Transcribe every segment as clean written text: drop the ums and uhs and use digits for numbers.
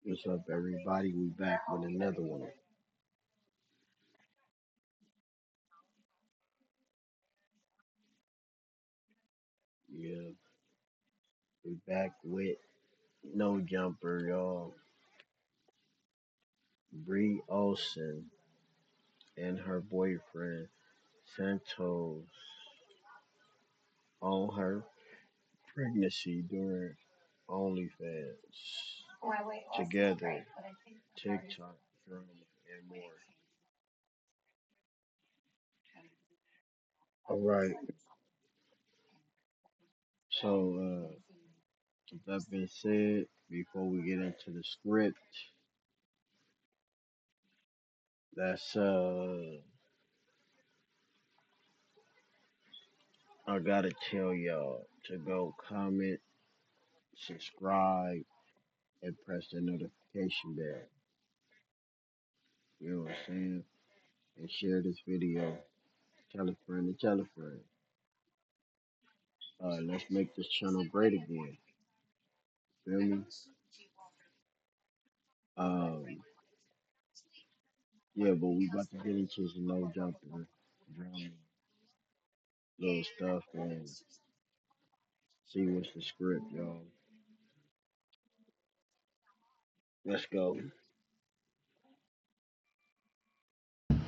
What's up, everybody? We back with another one. Yeah, we back with NoJumper, y'all. Bri Olsen and her boyfriend Santos on her pregnancy during OnlyFans together, TikTok, drama, and more. All right. So, with that being said, before we get into the script, that's I gotta tell y'all to go comment, subscribe, and press the notification bell. You know what I'm saying? And share this video. Tell a friend to tell a friend. Let's make this channel great again. Feel me? Um, yeah, but we about to get into some no jumper drama, little stuff, and see what's the script, y'all. Let's go.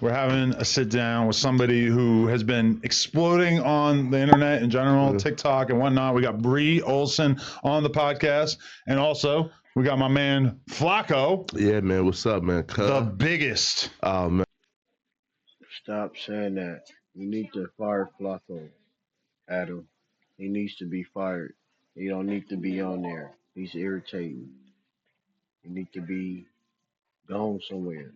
We're having a sit down with somebody who has been exploding on the internet in general, TikTok and whatnot. We got Bri Olsen on the podcast, and also we got my man Flacco, Yeah, man. What's up, man? the biggest. Oh, man. Stop saying that. You need to fire Flacco, Adam. He needs to be fired. He don't need to be on there. He's irritating. He need to be gone somewhere.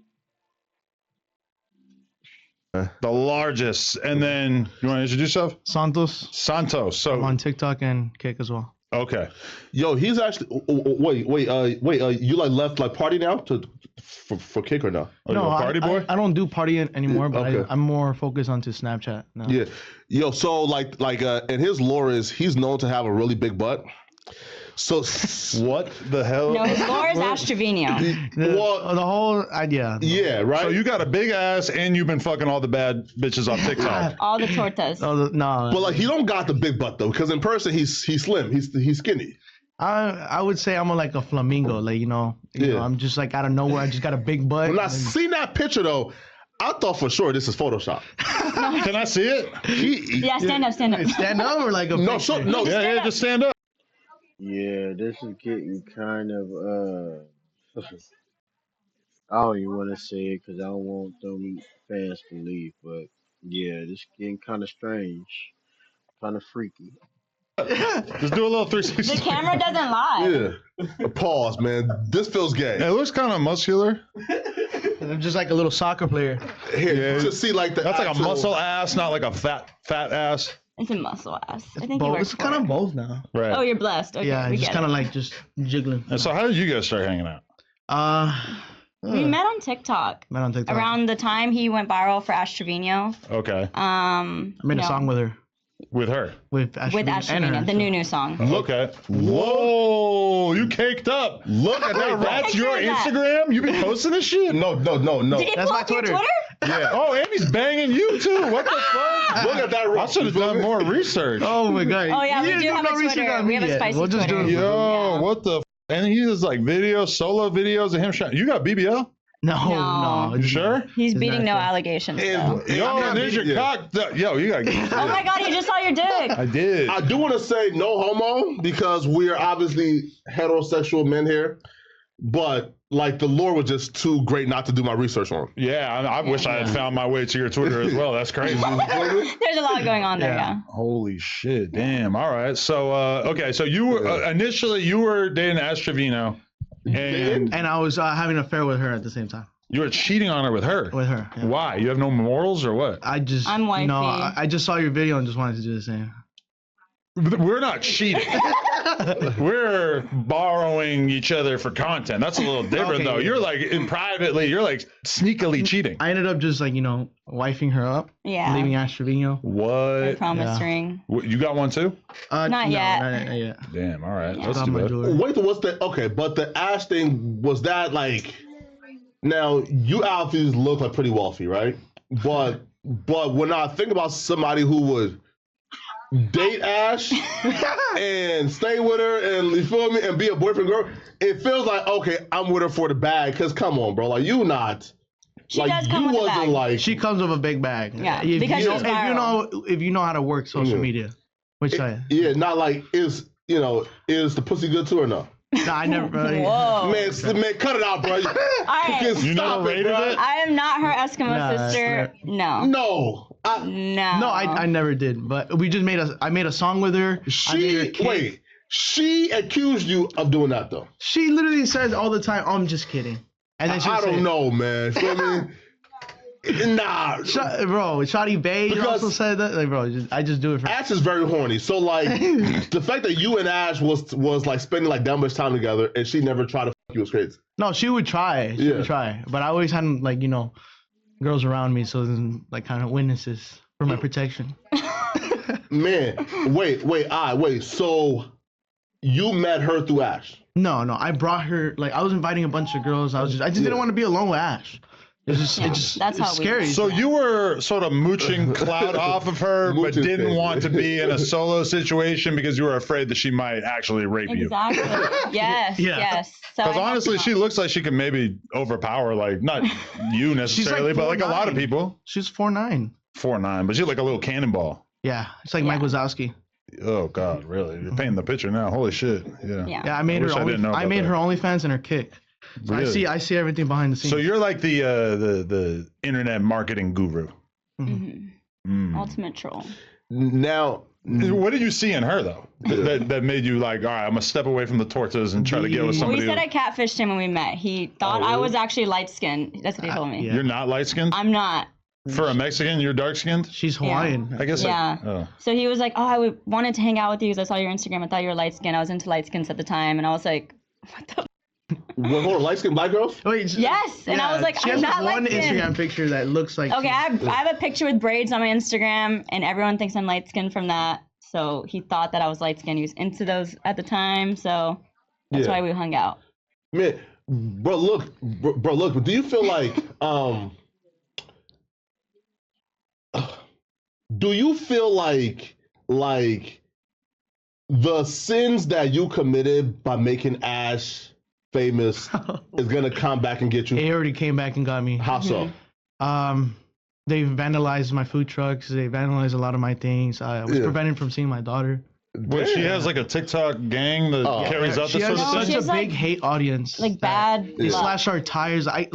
The largest. And then you want to introduce yourself? Santos. Santos. I'm So on TikTok and Kick as well. okay. Yo, he's actually. Wait. You like left like party now for kick or no? Are you a party boy? I don't do partying anymore, but Okay. I'm more focused onto Snapchat now. Yeah. Yo, so and his lore is he's known to have a really big butt. So What the hell? No, his lore is Ash Trevino. The whole idea. yeah, right. So you got a big ass and you've been fucking all the bad bitches on TikTok. All the tortas. No. But like he don't got the big butt though, because in person he's slim. He's skinny. I would say I'm like a flamingo. Like, you know, I'm just like out of nowhere. I just got a big butt. When I seen that picture though, I thought for sure this is Photoshop. Can I see it? Yeah, stand up. Stand up or like a No, picture? no. Yeah, just stand up. Yeah, this is getting kind of I don't even want to say it because I don't want them fans to leave, but yeah, this getting kind of strange, kind of freaky. Just do a little The 360. camera doesn't lie. Yeah. Pause, man. This feels gay. It looks kind of muscular. I'm just like a little soccer player. Here, Yeah. just see like the That's like a actual- muscle ass, not like a fat ass. It's a muscle ass. I think you Both. work It's for kind it. of both now. Right. Oh, you're blessed. Okay, Yeah, we just get kind of it. like just jiggling. And so how did you guys start hanging out? We met on TikTok. Met on TikTok. Around the time he went viral for Ash Trevino. Okay. I made a song with her. With her. With Ash With Trevino Ash and her, Trevino, the so- new song. Okay. Whoa, you caked up. Look at that. That's your picture of that. Instagram? You been posting this shit? No. Did he That's pull my up your Twitter. Twitter? Yeah. Oh, and he's banging you too. What the fuck? Look at that. I should have done more research. Oh my god. Oh, yeah, we You do didn't have no a research Twitter. on We me have a yet. spicy We'll just do Twitter. it. Yo, Yeah. what the and he does like videos, solo videos of him shot. You got BBL? No. You sure? He's It's beating no natural. allegations, And- though. Yo, I'm there's your not- cock. Yo, you gotta get Oh my god, he just saw your dick. I did. I do want to say no homo because we are obviously heterosexual men here, but like the lore was just too great not to do my research on. Yeah, I wish I had found my way to your Twitter as well. That's crazy. There's a lot going on there, Yeah. yeah. Holy shit! Damn. All right. So, okay. So you were initially you were dating Ash Trevino, and And I was having an affair with her at the same time. you were cheating on her with her. With her. Yeah. Why? You have no morals or what? I just I'm wifey. I just saw your video and just wanted to do the same. We're not cheating. We're borrowing each other for content. That's a little different, though. You're like privately, you're like sneakily cheating. I ended up just like, wifing her up. Yeah. Leaving Ash Trevino. The What? promise ring. You got one too? Not yet. Not yet. Damn. All right. Yeah. Let's Got do my that. jewelry. Wait, what's the okay? But the Ash thing, was that like? Now you obviously look like pretty wealthy, right? But when I think about somebody who would date Ash and stay with her and you feel me and be a boyfriend girl, it feels like okay, I'm with her for the bag. Cause come on, bro, like you not. She like does come you with a wasn't bag. like She comes with a big bag. Yeah, If because you she's know, viral. if you know how to work social Yeah. media, which I not like is the pussy good too or no? no, I never. Whoa. Man, cut it out, bro. All right. You never rated it? I am not her Eskimo Nah, sister. No. No, No. I never did. But we just I made a song with her. I made her kick. She accused you of doing that though. She literally says all the time, "I'm just kidding," and then she I don't know, man. Feel me? Nah, bro. Shotty Bay Because- also said that. Like, bro, I just do it for. Ash is very horny. So like, the fact that you and Ash was like spending like that much time together, and she never tried to fuck you was crazy. No, she would try. She would try, but I always had like girls around me, so then like kind of witnesses for my protection. Man, wait. So you met her through Ash? No, I brought her. Like I was inviting a bunch of girls. I just didn't want to be alone with Ash. It's just that's how it's we scary. met. So you were sort of mooching clout off of her, but Mooching didn't thing. want to be in a solo situation because you were afraid that she might actually rape you. Exactly. Yes. Yeah. Yes. So Because I had honestly, to she looks like she could maybe overpower, like, not you necessarily, but like a lot of 4'9". people. She's 4'9". 4'9", but she's like a little cannonball. Yeah, it's like Yeah. Mike Wazowski. Oh God, really? You're painting the picture now. Holy shit. Yeah. Yeah. Yeah, I made wish I didn't know I about made that. her OnlyFans and her kick. So Really? I see everything behind the scenes. So you're like the internet marketing guru. Mhm. Mm. Ultimate troll. Now, What did you see in her though that made you like, all right, I'm gonna step away from the tortas and try to get with Well, somebody? we said who- I catfished him when we met. He thought I was actually light skinned. That's what he told me. yeah. You're not light skinned. I'm not. For a Mexican, you're dark skinned. She's Hawaiian. I guess. Yeah. Oh. So he was like, "Oh, wanted to hang out with you because I saw your Instagram. I thought you were light skinned. I was into light skins at the time, and I was like, what the." hold on, light skinned black girls? Wait, Yes, and I was like, she I'm has not one light-skinned. Instagram picture that looks like. Okay, I have a picture with braids on my Instagram, and everyone thinks I'm light skinned from that. So he thought that I was light skinned. He was into those at the time, so that's Yeah. why we hung out. Man, bro, look. But do you feel like do you feel like the sins that you committed by making Ash famous is gonna come back and get It you? already came back and got me. How so? They vandalized my food trucks. They vandalized a lot of my things. I was Yeah. prevented from seeing my daughter. Wait, she has like a TikTok gang that Oh. carries out She this has sort of such thing. She a has, big like- hate audience. Like that bad. They luck. slashed our tires. I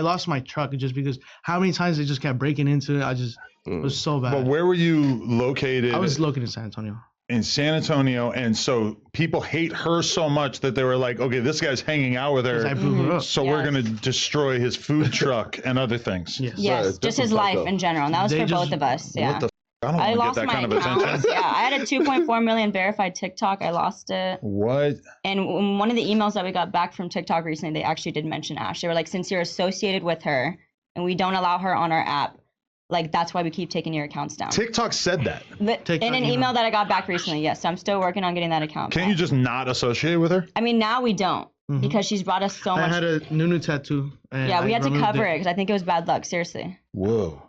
lost my truck just because how many times they just kept breaking into it. It was so bad. But where were you located? I was located in San Antonio. in San Antonio, and so people hate her so much that they were like, okay, this guy's hanging out with 'Cause I her, blew her up. so we're Yes. gonna destroy his food truck and other things. Yes. Yes, Right, just his that's life fucked up. in general, and that was They for just- both of us. Yeah. What the? I don't I want to lost get that my kind of account. attention. Yeah, I had a 2.4 million verified TikTok. I lost it. What? And in one of the emails that we got back from TikTok recently, they actually did mention Ash. They were like, since you're associated with her and we don't allow her on our app, like that's why we keep taking your accounts down. TikTok said that. TikTok In an email. email that I got back recently, yes. So I'm still working on getting that account Can't back. you just not associate with her? I mean, now we don't Mhm. because she's brought us so I much. had a Nunu tattoo. And Yeah, we I had to removed cover it because I think it was bad luck. Seriously. Whoa.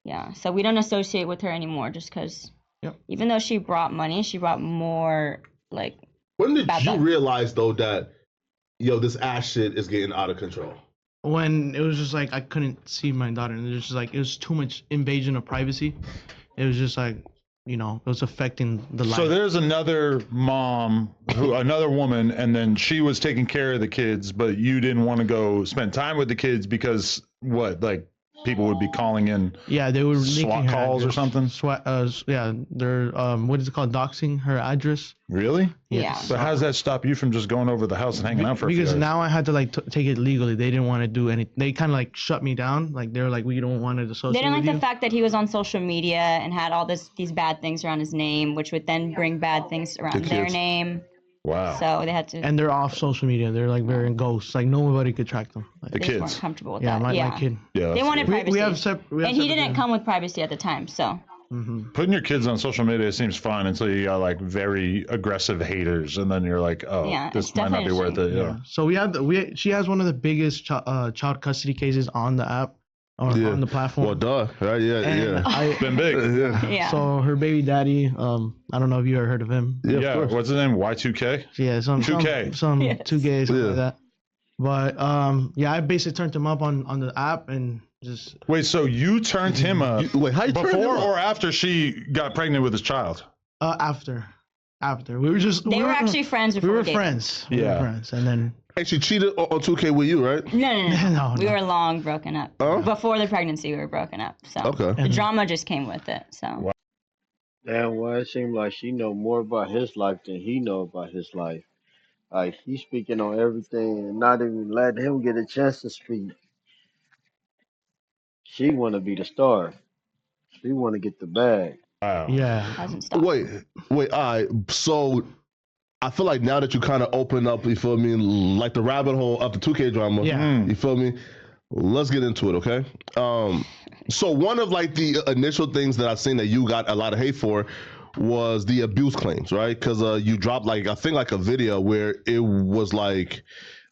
Yeah. So we don't associate with her anymore just because Yep. even though she brought money, she brought more like. When did Bad you luck. realize though that this Ash shit is getting out of control? When it was just like I couldn't see my daughter, and it was just like it was too much invasion of privacy. It was just like it was affecting the life. So there's another mom, another woman, and then she was taking care of the kids, but you didn't want to go spend time with the kids because what? Like people would be calling in Yeah, they were SWAT leaking her calls or address. something? SWAT, yeah, they're what is it called? Doxing her address. Really? Yeah. So how does that stop you from just going over to the house and hanging out for a few Because hours? now I had to like take it legally. They didn't want to do any. They kind of like shut me down. Like they were like, we don't want to associate. They didn't like with the you. fact that he was on social media and had all these bad things around his name, which would then bring bad things around their kids. name. Wow. So they had to. And they're off social media. They're like very ghosts. Like nobody could track them. Like, The they just weren't kids. comfortable with yeah, that. my kid. Yeah. They wanted good. privacy. We have and he didn't come with privacy at the time, so. Putting your kids on social media seems fun until you got like very aggressive haters, and then you're like, oh, Yeah, this it's might not be definitely worth it. Yeah. So she has one of the biggest child custody cases on the app or on the platform. Well, duh. Right? Yeah, And yeah. Been big. Yeah. So her baby daddy, I don't know if you ever heard of him. Yeah, of Yeah. course. What's his name? Y2K? Yeah, some 2K. some Yes. 2K, something Yeah. like that. But yeah, I basically turned him up on the app and just Wait, so you turned him up Wait, how you turned him before up? or after she got pregnant with his child? after we were just They were actually friends before we were dating. friends. We Yeah. were friends, and then And she cheated on 2K with you, right? No. No, We no. were long broken up. Oh? Before the pregnancy, we were broken up. So Okay. the drama just came with it. So Damn, well, it seemed like she know more about his life than he know about his life. Like he's speaking on everything and not even letting him get a chance to speak. She want to be the star. She want to get the bag. Wow. yeah, hasn't stopped. Wait. All right. So I feel like now that you kind of open up, you feel me, like the rabbit hole of the 2K drama. Yeah. You feel me? Let's get into it, okay? So one of like the initial things that I've seen that you got a lot of hate for was the abuse claims, right? Because you dropped like I think like a video where it was like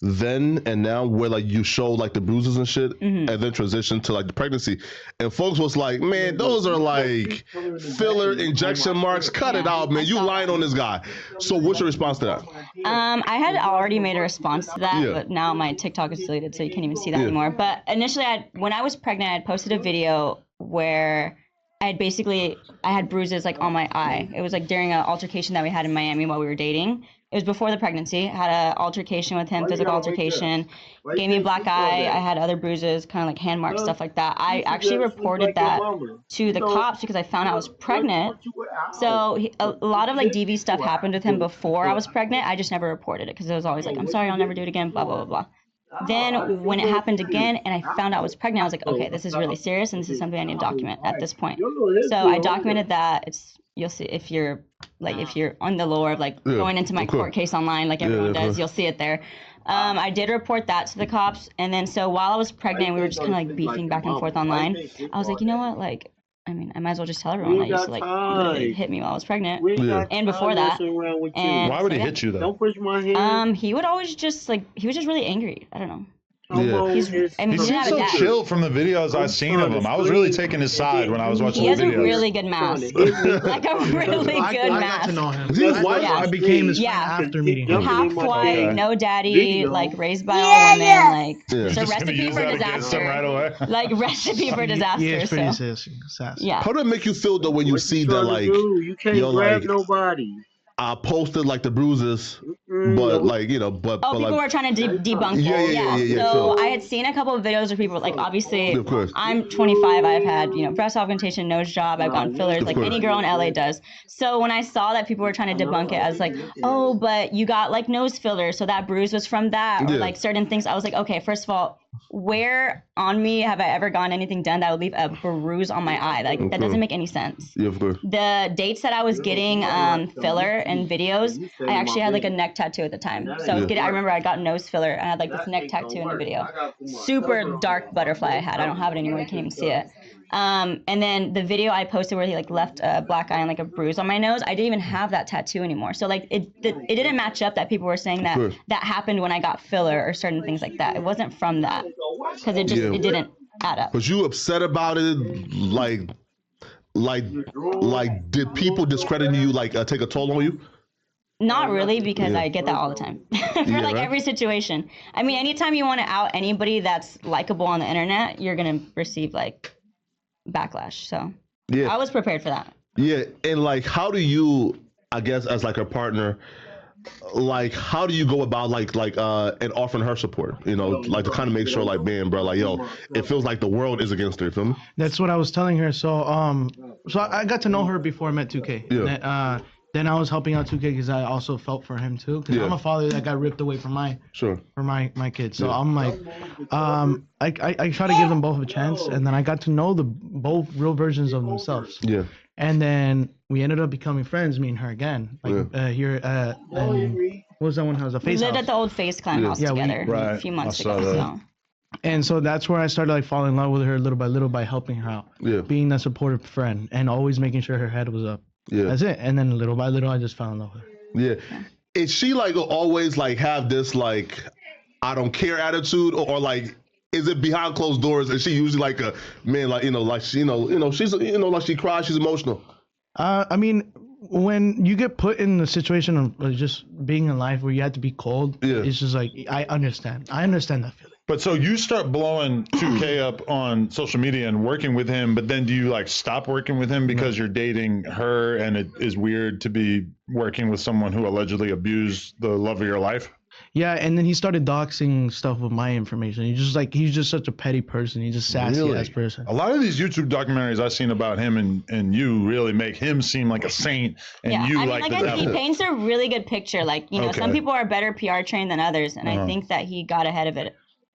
then and now where like you show like the bruises and shit and then transition to like the pregnancy and folks was like, man, those are like filler injection marks, cut it out, man, you lying on this guy. So what's your response to that? I had already made a response to that, Yeah. but now my TikTok is deleted, so you can't even see that anymore. But initially, when I was pregnant, I had posted a video where I had bruises like on my eye. It was like during an altercation that we had in Miami while we were dating. It was before the pregnancy. I had an altercation with him, physical altercation. Gave me a black eye. I had other bruises, kind of like hand marks, stuff like that. I actually reported that to the cops because I found out I was pregnant. So a lot of like DV stuff happened with him before I was pregnant. I just never reported it because it was always like, I'm sorry, I'll never do it again, blah, blah, blah, blah. Then when it happened again and I found out I was pregnant, I was like, okay, this is really serious and this is something I need to document at this point. So I documented that. You'll see if you're on the lore of like going into my court case online like everyone does, you'll see it there. I did report that to the cops, and then so while I was pregnant, we were just kind of like beefing back and forth online. I was like, you know what, like, I mean, I might as well just tell everyone that used to like literally hit me while I was pregnant, and before that. And Why would he so, hit you though? Don't push my hand. he would always just like he was just really angry. I don't know. Yeah. He's, I mean, He he's seems not a so dad. chill from the videos I've seen of him. I was really taking his side when I was watching He the has a videos. really good mask, like a really good I got mask. to know him. Is he his wife? I became his friend Yeah. after meeting him. Half white, Okay. no daddy, Video. like raised by all women, like Yeah. it's a Just gonna recipe use for that against him disaster. right away. Like recipe for disaster. Yeah, it's pretty So sassy. yeah. How did it make you feel though when you see that like you can't yo, grab like, nobody. I posted like the bruises, Mm, but like but Oh, people like were trying to debunk Yeah, it. yeah, So sure. I had seen a couple of videos where people were like, obviously, Of course. I'm 25. I've had, breast augmentation, nose job. I've gotten fillers, like course. any girl in LA does. So when I saw that people were trying to debunk it as like, oh, but you got like nose fillers, so that bruise was from that, or Yeah. like certain things. I was like, okay, first of all, where on me have I ever gotten anything done that would leave a bruise on my eye? Like that doesn't make any sense. yeah, of course. The dates that I was getting filler and videos, I actually had like a neck tattoo at the time. So I remember I got nose filler and I had like this neck tattoo in the video. Super dark butterfly I had. I don't have it anymore. You can't even see it. And then the video I posted where he like left a black eye and like a bruise on my nose, I didn't even have that tattoo anymore. So like it didn't match up that people were saying that course. that happened when I got filler or certain things like that. It wasn't from that because it didn't add up. Was you upset about it? Like did people discrediting you like take a toll on you? Not really, because I get that all the time for like right? every situation. I mean, anytime you want to out anybody that's likable on the internet, you're gonna receive like backlash. So I was prepared for that. Yeah, and like how do you, I guess as like a partner, like how do you go about and offering her support? You know, like to kind of make sure, like, man, bro, like, yo, it feels like the world is against her. You feel me? That's what I was telling her. So I got to know her before I met 2K. Yeah. And then I was helping out 2K because I also felt for him too. Because Yeah. I'm a father that got ripped away from my kids. So Yeah. I'm like, I try to give them both a chance, and then I got to know the both real versions of themselves. Yeah. And then we ended up becoming friends, me and her again. Like here and what was that one house? A We face lived house. at the old Face Clan house Yeah, together Right. a few months I saw ago. that. So. And so that's where I started like falling in love with her little by little by helping her out. Yeah. Being that supportive friend and always making sure her head was up. Yeah. That's it. And then little by little I just fell in love with her. Yeah. Is she like always like have this like I don't care attitude or like is it behind closed doors? Is she usually like a man like like she she's like she cries, she's emotional? I mean, when you get put in the situation of just being in life where you have to be cold, it's just like I understand that feeling. But so you start blowing 2K up on social media and working with him, but then do you like stop working with him because you're dating her and it is weird to be working with someone who allegedly abused the love of your life? Yeah, and then he started doxing stuff with my information. He's just such a petty person. He's just sassy ass person. A lot of these YouTube documentaries I've seen about him and you really make him seem like a saint and you like the devil. He paints a really good picture. Like, some people are better PR trained than others, and I think that he got ahead of it.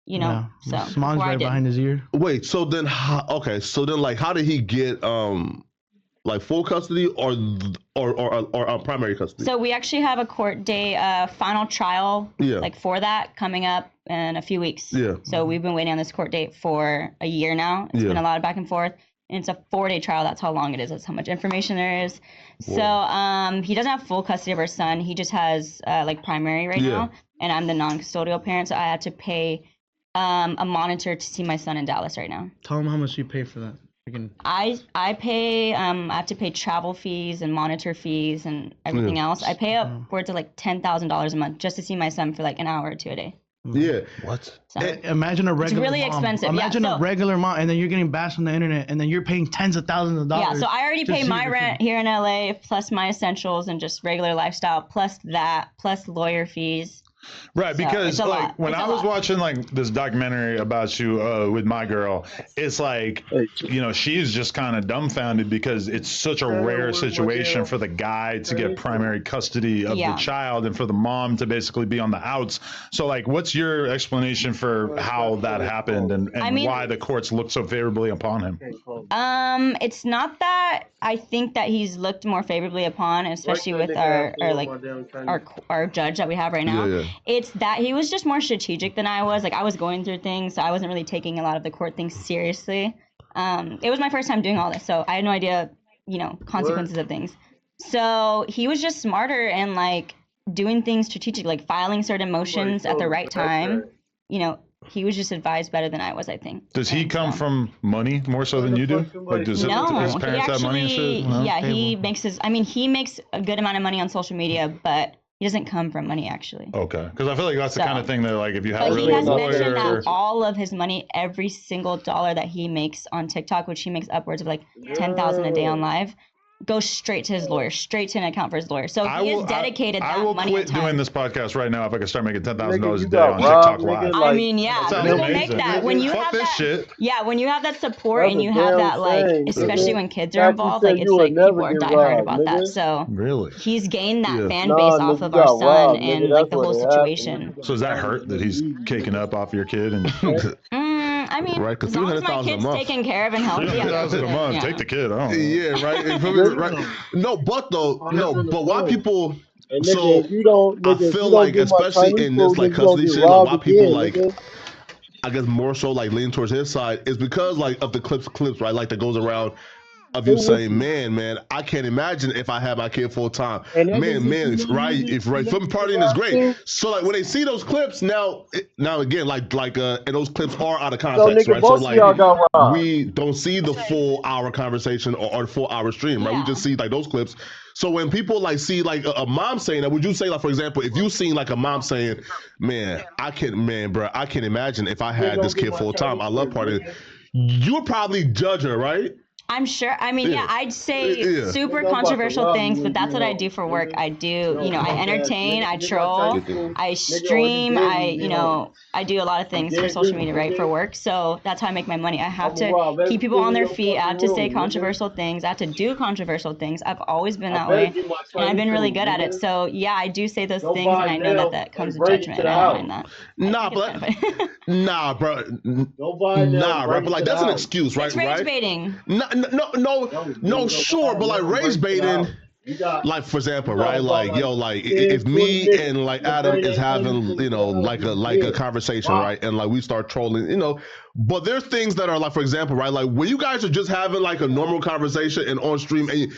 So Smon's right behind his ear. Wait, so then like how did he get like full custody or primary custody? So we actually have a court day, final trial, like for that coming up in a few weeks. Yeah. So we've been waiting on this court date for a year now. It's been a lot of back and forth, and it's a 4-day trial. That's how long it is. That's how much information there is. Whoa. So he doesn't have full custody of our son. He just has like primary right now, and I'm the non-custodial parent, so I had to pay a monitor to see my son in Dallas right now. Tell him how much you pay for that. I pay I have to pay travel fees and monitor fees and everything else. I pay upwards of like $10,000 a month just to see my son for like an hour or two a day. Yeah. What? So, imagine a regular it's really mom. expensive. Imagine a regular mom, and then you're getting bashed on the internet, and then you're paying tens of thousands of dollars. Yeah, so I already pay my rent here in LA, plus my essentials and just regular lifestyle, plus that, plus lawyer fees. Right, because like when I was watching like this documentary about you with my girl, it's like she's just kind of dumbfounded because it's such a rare situation for the guy to get primary custody of the child and for the mom to basically be on the outs. So like, what's your explanation for how that happened and why the courts looked so favorably upon him? It's not that I think that he's looked more favorably upon, especially with our judge that we have right now. Yeah. It's that he was just more strategic than I was. Like, I was going through things, so I wasn't really taking a lot of the court things seriously. It was my first time doing all this, so I had no idea, consequences of things. So he was just smarter and like doing things strategic, like filing certain motions at the right time. He was just advised better than I was, I think. Does he come from money more so than you do? Like, does his parents have money and shit? He makes he makes a good amount of money on social media, but he doesn't come from money, actually. Okay, because I feel like that's the kind of thing that, like, if you have he has mentioned that all of his money, every single dollar that he makes on TikTok, which he makes upwards of like $10,000 a day on live, goes straight to his lawyer, straight to an account for his lawyer. So he is dedicated that money. I will quit doing this podcast right now if I can start making $10,000 a day on TikTok Live. I mean, people make that when you have that. Shit. Yeah, when you have that support and you have that, like, especially when kids are involved, like, it's like people are diehard about that. So really, he's gained that fan base off of our son and like the whole situation. So does that hurt that he's caking up off your kid and? I mean, right, as long as my kid's taken care of and healthy, $300,000 a month. Take the kid. I don't know. Yeah, right. No, but why people? So I feel like, especially in this like custody shit, like why people like, I guess more so like lean towards his side is because like of the clips, right? Like that goes around of you saying, man, I can't imagine if I had my kid full time. Man, right? If film partying is great. So like when they see those clips now again, like and those clips are out of context, right? So like we don't see the full hour conversation or the full hour stream, right? We just see like those clips. So when people like see like a mom saying that, would you say like, for example, if you seen like a mom saying, I can't imagine if I had this kid full time. I love partying. You would probably judge her, right? I'm sure. I mean, yeah, I'd say super controversial things, but that's what I do for work. I do, I entertain, I troll, I stream, I do a lot of things for social media, right, for work. So that's how I make my money. I have to keep people on their feet. I have to say controversial things. I have to do controversial things. I've always been that way, and I've been really good at it. So yeah, I do say those things, and I know that comes with judgment, and I don't mind that. Nah, bro. Nah, right? But like, that's an excuse, right? It's rage baiting. No, sure, but like rage baiting. Like for example, right? Like if me and like Adam is having like a conversation, right? And like we start trolling, but there's things that are like, for example, right? Like when you guys are just having like a normal conversation and on stream, and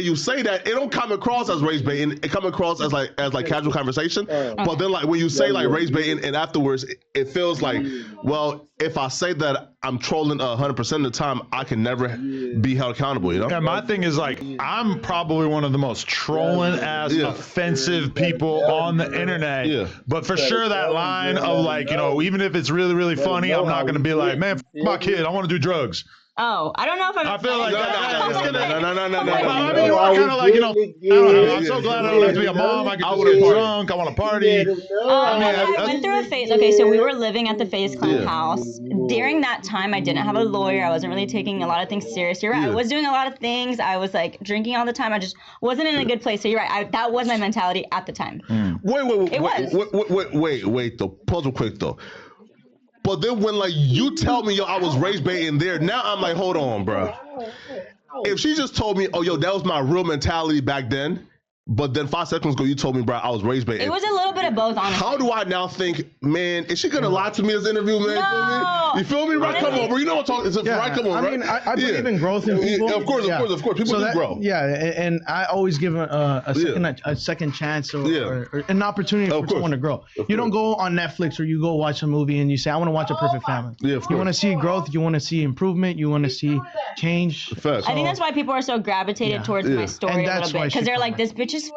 you say that, it don't come across as rage baiting. It come across as like casual conversation. But then like when you say like rage baiting, and afterwards it feels like, well, if I say that I'm trolling 100% of the time, I can never be held accountable. Yeah, my thing is like, I'm probably one of the most trolling ass offensive people on the internet. Yeah. But for sure, that line of like, even if it's really, really funny, I'm not going to be like, man, my kid, I want to do drugs. Oh, I don't know if I feel like no. I mean, you are kind of like, I'm so glad I don't have to be a mom. I can get drunk. I want to party. I went through a phase. Okay, so we were living at the FaZe Clan house. During that time, I didn't have a lawyer. I wasn't really taking a lot of things serious. You're right. I was doing a lot of things. I was like drinking all the time. I just wasn't in a good place. So you're right. That was my mentality at the time. Wait, though. Pause real quick, though. But then when like you tell me, I was rage baiting there, now I'm like, hold on, bro. If she just told me, that was my real mentality back then, but then 5 seconds ago you told me, bro, I was rage baiting. It was a little bit of both, honestly. How do I now think, man, is she gonna lie to me in this interview, man? No. You feel me? Right, come on, bro. You know what I'm talking about. Right, come on, I mean, I believe in growth in people. Of course. People do grow. Yeah, and I always give a second chance or an opportunity for someone to grow. You don't go on Netflix or you go watch a movie and you say, I want to watch a perfect family. Yeah, of course. You want to see growth, you want to see improvement, you want to see change. I think that's why people are so gravitated towards my story a little bit, because they're like, this bitch is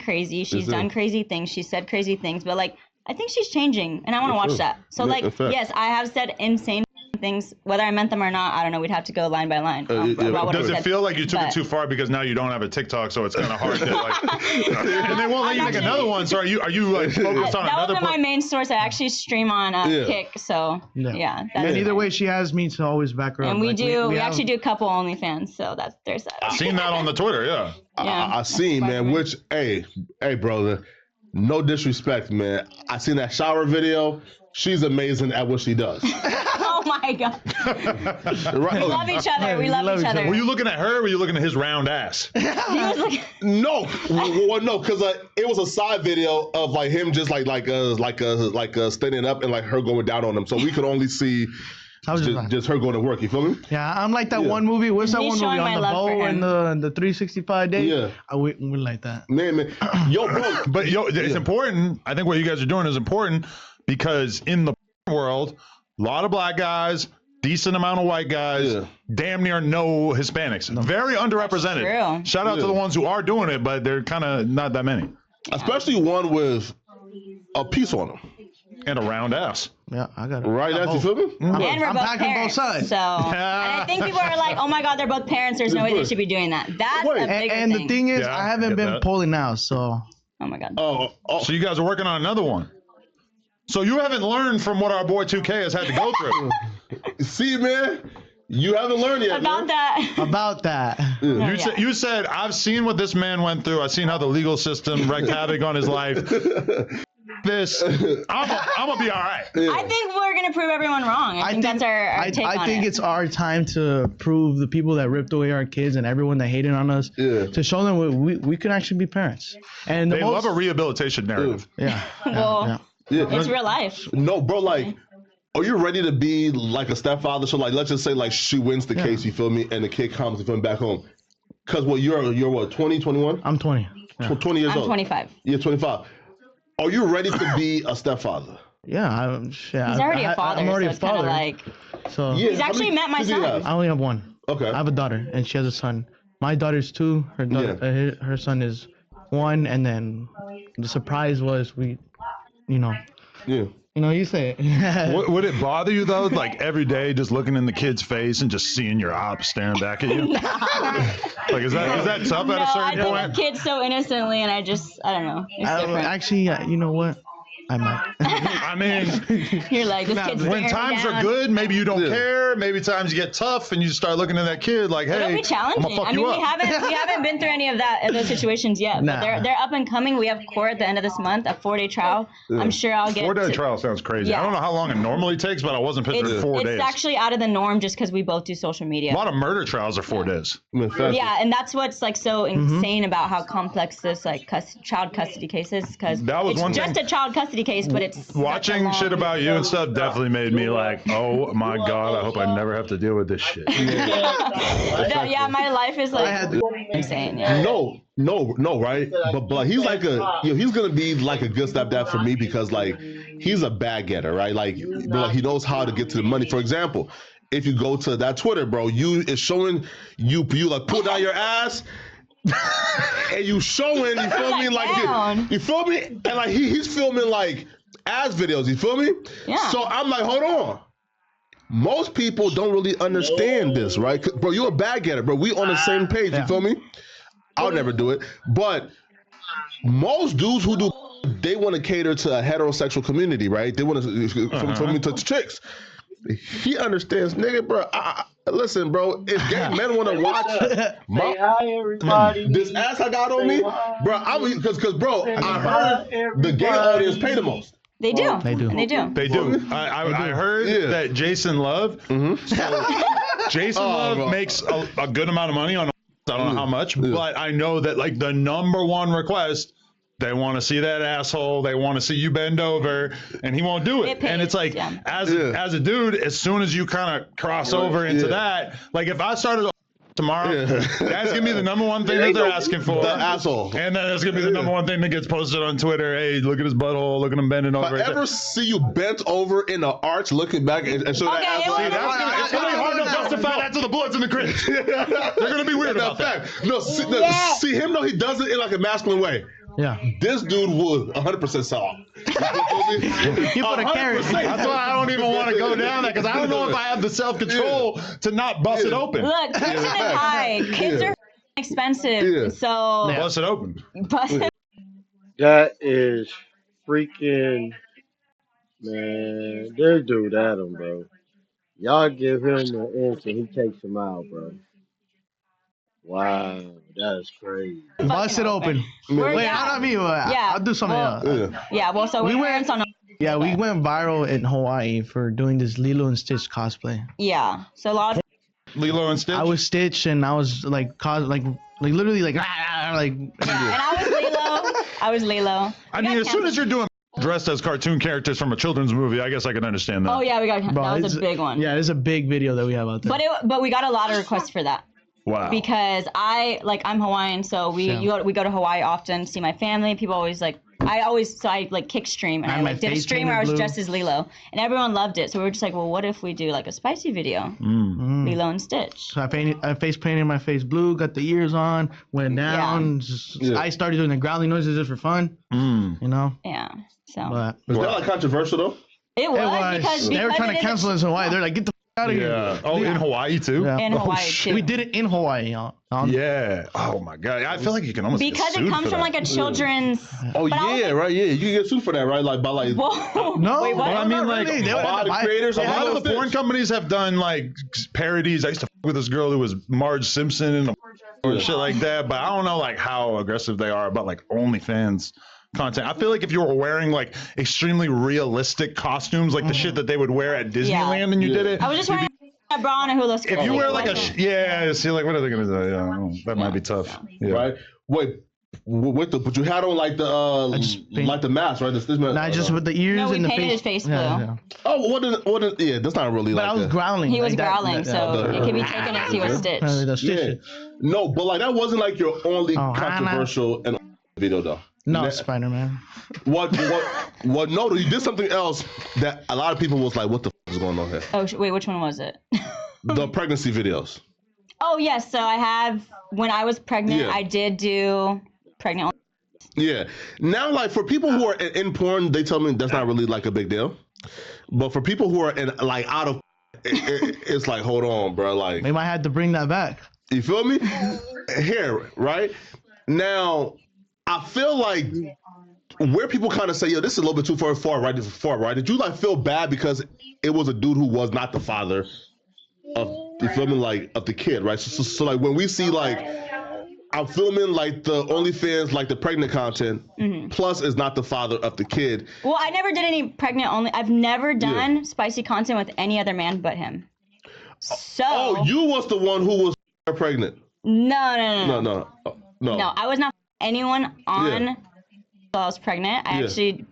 crazy. She's done crazy things. She said crazy things, but like, I think she's changing, and I want to watch that. So like, yes, I have said insane things, whether I meant them or not. I don't know. We'd have to go line by line. About what Does it feel like you took it too far because now you don't have a TikTok, so it's kind of hard to like, and they won't let you make another one. So are you like focused on that another? That wasn't my main source. I actually stream on Kick, so yeah. And either way, she has me to always back her up. And we actually do couple OnlyFans, so there's that. I've seen that on the Twitter, yeah. I seen, man. Which, hey, brother. No disrespect, man. I seen that shower video. She's amazing at what she does. Oh my god. Right. We love each other. We love each other. Were you looking at her or were you looking at his round ass? He was looking. No, because it was a side video of like him just like standing up and like her going down on him, so we could only see. Just her going to work, you feel me? Yeah, I'm like that one movie. What's that one movie on the boat and the 365 days? Yeah, we like that. Man, yo, bro. But it's important. I think what you guys are doing is important because in the world, a lot of black guys, decent amount of white guys, damn near no Hispanics. Very underrepresented. True. Shout out to the ones who are doing it, but they're kind of not that many. Especially one with a piece on them. And a round ass. Yeah, I got it. Right, that's you feel me? And we're both parents, both sides. So, and I think people are like, oh my god, they're both parents. There's no way they should be doing that. That's a bigger thing. And the thing is, I haven't been polling now, so. Oh my god. Oh. So you guys are working on another one. So you haven't learned from what our boy 2K has had to go through. See, man, you haven't learned yet. About that. Yeah. You said, I've seen what this man went through. I've seen how the legal system wreaked havoc on his life. I'm gonna be all right. Yeah. I think we're gonna prove everyone wrong. I think that's our take on it. I think it's our time to prove the people that ripped away our kids and everyone that hated on us to show them we can actually be parents. And they love a rehabilitation narrative. Yeah. Well, it's real life. No, bro, like. Are you ready to be like a stepfather? So like, let's just say like she wins the case, you feel me, and the kid comes from back home. Cause you're what, 20, 21? I'm 20. Yeah. 20 years old. I'm 25. You're 25. Are you ready to be a stepfather? Yeah, he's already a father. I'm already a father. So he's actually met my son. I only have one. Okay. I have a daughter, and she has a son. My daughter's 2. Her daughter, her son is 1, and then the surprise was we You say it. Would it bother you though, like every day, just looking in the kid's face and just seeing your op staring back at you? Like, is that tough at a certain I point? think of kids so innocently, and I don't know. It's different. Actually, you know what? I might. I mean, You're like, this kid's when times are good, maybe you don't care. Maybe times you get tough, and you start looking at that kid like, "Hey, it'll be challenging." I'm gonna fuck you we up. haven't been through any of those situations yet. Nah. But they're up and coming. We have court at the end of this month, a 4-day trial. I'm sure I'll get. 4-day trial sounds crazy. Yeah. I don't know how long it normally takes, but I wasn't picturing 4 days. It's actually out of the norm just because we both do social media. A lot of murder trials are 4 days. Yeah, and that's what's like so insane about how complex this like child custody case is, because it's just a child custody case, but it's watching shit about you and stuff definitely made me like, oh my god, I hope I never have to deal with this shit. Yeah, my life is like insane. Yeah. No, right? But he's like he's gonna be like a good stepdad for me because like he's a bag getter, right? Like he knows how to get to the money. For example, if you go to that Twitter, bro, it's showing you like pull down your ass. And you showing, you feel me? Like you feel me? And like he's filming like ass videos, you feel me? Yeah. So I'm like, hold on. Most people don't really understand this, right? Bro, you're a bag getter, bro. We on the same page, you feel me? I'll never do it. But most dudes who do, they want to cater to a heterosexual community, right? They want to, from me to chicks. He understands, nigga, bro. Listen, bro. If gay men want to watch this ass I got on me, bro, because bro, I heard the gay audience pay the most. They do. They do. They do. They do. I heard that Jason Love. Jason Love makes a good amount of money on. I don't know how much, but I know that like the number one request. They want to see that asshole. They want to see you bend over, and he won't do it. And it's like, as a dude, as soon as you kind of cross over into that, like if I started tomorrow, that's gonna be the number one thing that they're asking for. The asshole. And then it's gonna be the number one thing that gets posted on Twitter. Hey, look at his butthole. Look at him bending over. If I ever see you bent over in the arch, looking back and show that asshole, it's gonna be hard to justify that to the bullets in the crib. They're gonna be weird about that. No, see him though. He does it in like a masculine way. Yeah. This dude would 100% sell. You put a carrot. That's why I don't even want to go down there because I don't know if I have the self-control to not bust it open. Look, tension is high. Kids are expensive, so Bust it open. That is freaking, man. This dude Adam, bro. Y'all give him an inch and he takes him out, bro. Wow, that's crazy. Bust it open. Wait, not me. I'll do something else. Yeah, well, so we went on. Yeah, we went viral in Hawaii for doing this Lilo and Stitch cosplay. Yeah, so a lot of Lilo and Stitch. I was Stitch and I was like literally like. Yeah, and I was Lilo. I mean, as soon as you're doing dressed as cartoon characters from a children's movie, I guess I can understand that. Oh yeah, that was a big one. Yeah, it's a big video that we have out there. But we got a lot of requests for that. Wow. Because I'm Hawaiian, so we go to Hawaii often, see my family. People always like I kick stream and I did a stream where I was dressed as Lilo and everyone loved it. So we were just like, well, what if we do like a spicy video? Lilo and Stitch. So I face painted my face blue, got the ears on, went down. I started doing the growling noises just for fun. You know? Yeah. So was that like controversial though? It was because they were trying to cancel us in Hawaii. They're like, get the out of here. Oh, in Hawaii too? Yeah. In Hawaii too. We did it in Hawaii, y'all. Yeah. Oh my god. I feel like you can almost because it comes from like a children's. Oh yeah, right. Yeah, you can get sued for that, right? Like by like. Whoa. No. Wait, what? Well, I mean, like a lot of creators. A lot of the porn companies have done like parodies. I used to with this girl who was Marge Simpson and or shit like that, but I don't know like how aggressive they are about like OnlyFans content. I feel like if you were wearing like extremely realistic costumes, like the shit that they would wear at Disneyland, and you did it. I was just wearing a bra and a hula skirt. If you wear like see, like what are they gonna do? Yeah, that might be tough. Yeah. Right. Wait. But you had on like the like the mask, right? Not just with the ears and the face. No, we painted his face blue. Yeah. Oh, what? Yeah, that's not really. But like I was growling. He was growling, so it could be taken as he was Stitch. Yeah. No, but like that wasn't like your only controversial and video though. No, Spider-Man. What? No, you did something else that a lot of people was like, "What the f is going on here?" Oh wait, which one was it? The pregnancy videos. Oh yes, so I have when I was pregnant, I did do pregnant. Yeah. Now, like for people who are in porn, they tell me that's not really like a big deal. But for people who are in like out of, it's like, hold on, bro. Like, They might have to bring that back. you feel me? Here, right now, I feel like where people kind of say, yo, this is a little bit too far right? This is far right. Did you like feel bad because it was a dude who was not the father of, you feel me, like of the kid, right? So like when we see like, I'm filming like the OnlyFans, like the pregnant content, plus is not the father of the kid. Well, I never did any pregnant only. I've never done spicy content with any other man but him. So. Oh, you was the one who was pregnant. No. No, I was not anyone on while I was pregnant. I actually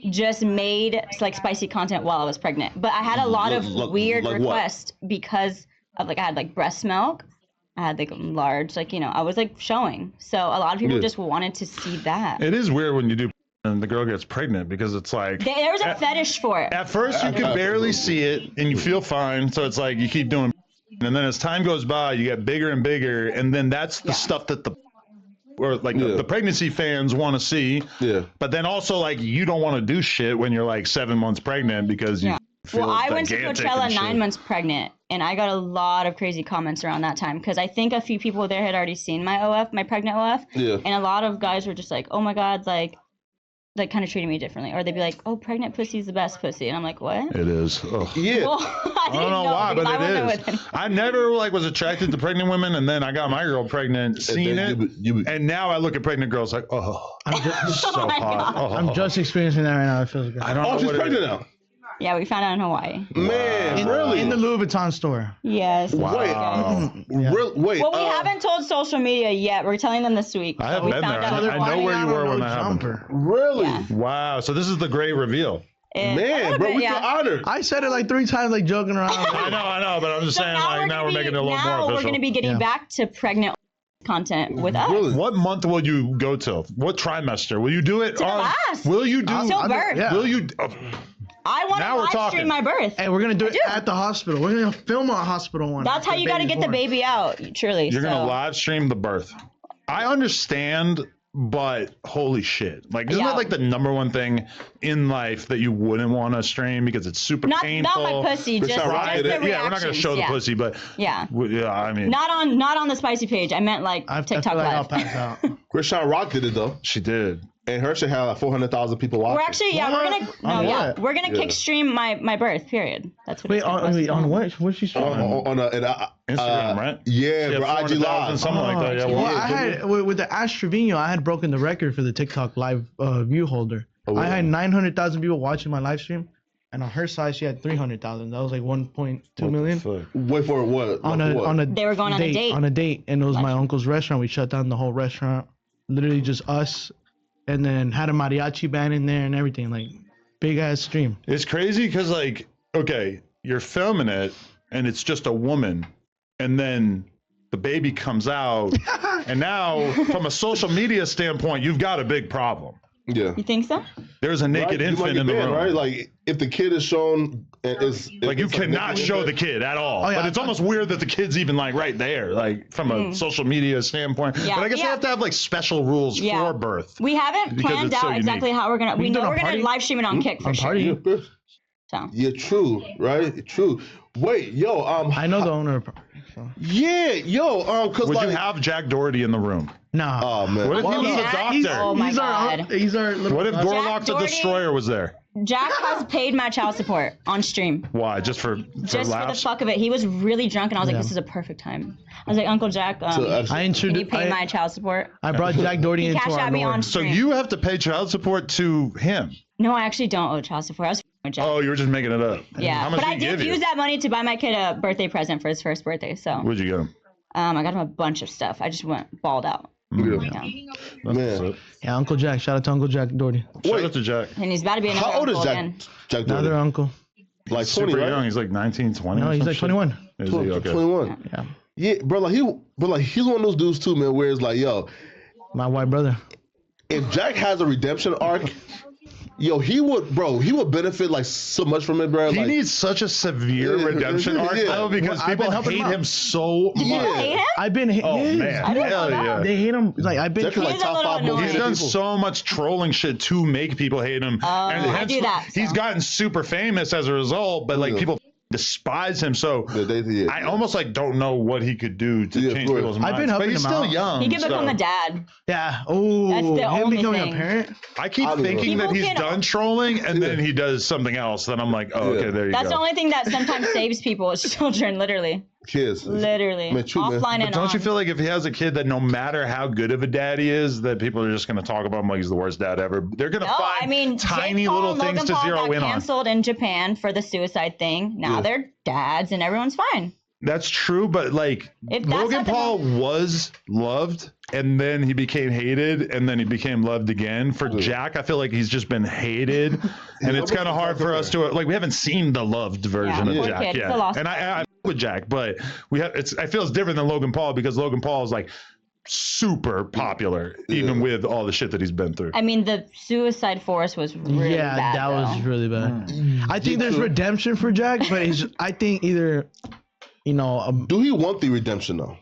just made like spicy content while I was pregnant. But I had a lot of weird requests because of like I had like breast milk. I had like large, like, you know, I was like showing. So a lot of people just wanted to see that. It is weird when you do and the girl gets pregnant because it's like there was a fetish for it. At first you can barely see it and you feel fine. So it's like you keep doing, and then as time goes by, you get bigger and bigger, and then that's the stuff that the pregnancy fans want to see. Yeah. But then also like you don't want to do shit when you're like 7 months pregnant because you feel I went to Coachella 9 months pregnant, and I got a lot of crazy comments around that time because I think a few people there had already seen my OF, my pregnant OF. Yeah. And a lot of guys were just like, oh my God, like kind of treating me differently, or they'd be like, "Oh, pregnant pussy is the best pussy," and I'm like, "What?" It is. Ugh. Yeah. Well, I don't know why, but it is. I never like was attracted to pregnant women, and then I got my girl pregnant, seen it, and now I look at pregnant girls like, oh, I'm just so hot. Oh. I'm just experiencing that right now. It feels good. I don't know. She's pregnant now. Yeah, we found out in Hawaii. Man, really? In the Louis Vuitton store. Yes. Wow. Wait. Well, we haven't told social media yet. We're telling them this week. I haven't been there. I know where you were when that happened. Really? Yeah. Wow. So this is the great reveal. Man, bro, we feel honored. I said it like 3 times, like joking around. I know, but I'm just saying, like, now we're making it a little more official. Now we're going to be getting back to pregnant content with us. Really? What month will you go to? What trimester? Will you do it? To the last. Will you do? Till birth. Yeah. Will you? I want to live stream my birth. Hey, we're going to do it at the hospital. We're going to film a hospital one. That's how you got to get the baby out, truly. You're going to live stream the birth. I understand, but holy shit. Like, isn't that like the number one thing in life that you wouldn't want to stream because it's super painful? Not my pussy, just the reactions. Yeah, we're not going to show the pussy, but yeah, I mean. Not on the spicy page. I meant like TikTok Live. I'll pass out. Krishan Rock did it though. She did. And her shit had like 400,000 people watching. We're actually, we're gonna kick stream my birth. Period. That's what. Wait, on what? What's she streaming? On Instagram, right? Yeah, bro, IG Live, something like that. Yeah. Well, I had with the Ash Trevino, I had broken the record for the TikTok live view holder. Oh, I had 900,000 people watching my live stream, and on her side, she had 300,000. That was like 1.2 million. Wait for what? On a they were going on a date. On a date, and it was my uncle's restaurant. We shut down the whole restaurant. Literally just us. And then had a mariachi band in there and everything, like big ass stream. It's crazy because like, okay, you're filming it and it's just a woman, and then the baby comes out, and now from a social media standpoint, you've got a big problem. Yeah. You think so? There's a naked infant in the room. Right? Like if the kid is shown, you cannot show the kid at all. But it's almost weird that the kid's even like right there, like from a social media standpoint. Yeah. But I guess we have to have like special rules for birth. We haven't planned out exactly how we're gonna. We know we're gonna live stream it on Kick for sure. So. Yeah, true, right? True. Wait, yo, I know the owner. So. Yeah, yo, cause would you have Jack Doherty in the room? Nah. Oh man. What if he was a doctor? Oh my God. He's our little. What if Gorlock the Destroyer was there? Jack has paid my child support on stream. Why? Just for laughs? For the fuck of it. He was really drunk, and I was like, "This is a perfect time." I was like, "Uncle Jack, can you pay my child support?" I brought Jack Doherty into our lore. So you have to pay child support to him? No, I actually don't owe child support. I was with Jack. Oh, you were just making it up. Yeah, how much but I did use that money to buy my kid a birthday present for his first birthday. So what'd you get him? I got him a bunch of stuff. I just went balled out. Yeah. Man. Yeah, Uncle Jack. Shout out to Uncle Jack Doherty. Shout out to Jack. And he's about to be another How old is Jack? Again. Jack Doherty? Another uncle. Like 20, super right? young. He's like 19, 20. No, he's like 21. Is he? Okay. 21. Yeah. Yeah, bro. Like he's one of those dudes too, man. Where it's like, yo, my white brother. If Jack has a redemption arc, Yo, he would benefit like so much from it, bro. He like, needs such a severe redemption arc though, because Well, I've people been helping hate him out. him so much. People hate him? I've been. Oh yes. man, I didn't know hell that. yeah. They hate him. Like I've been. Definitely He's like a top little 5 most annoying. He's hated done people. so much trolling shit to make people hate him. And I do that, He's so. gotten super famous as a result, but like people despise him. So I almost like don't know what he could do to change people's minds. I've been helping but he's him still out. young. He could become a dad. Yeah. Oh, That's the him only becoming thing. a parent. I keep I don't thinking know. that he's People can- done trolling and then he does something else. Then I'm like, oh, okay, there you That's go. the only thing that sometimes saves people is children, literally. Kids. Literally. Man, true, man. Offline But and don't on. you feel like if he has a kid that no matter how good of a dad he is, that people are just going to talk about him like he's the worst dad ever? They're going to No, find I mean, tiny Jake Paul little and things Logan to Paul zero got in on. canceled in Japan for the suicide thing. Now they're dads and everyone's fine. That's true, but like If that's Logan not the Paul was loved and then he became hated and then he became loved again. For Jack, I feel like he's just been hated and it's kind of hard for us to like we haven't seen the loved version of poor Jack kid. yet. It's a lost And I with Jack, but we have I feel it's different than Logan Paul because Logan Paul is like super popular even with all the shit that he's been through. I mean, the suicide force was really Yeah, bad. that was though. really bad. I think there's redemption for Jack, but I think either, Do he want the redemption though?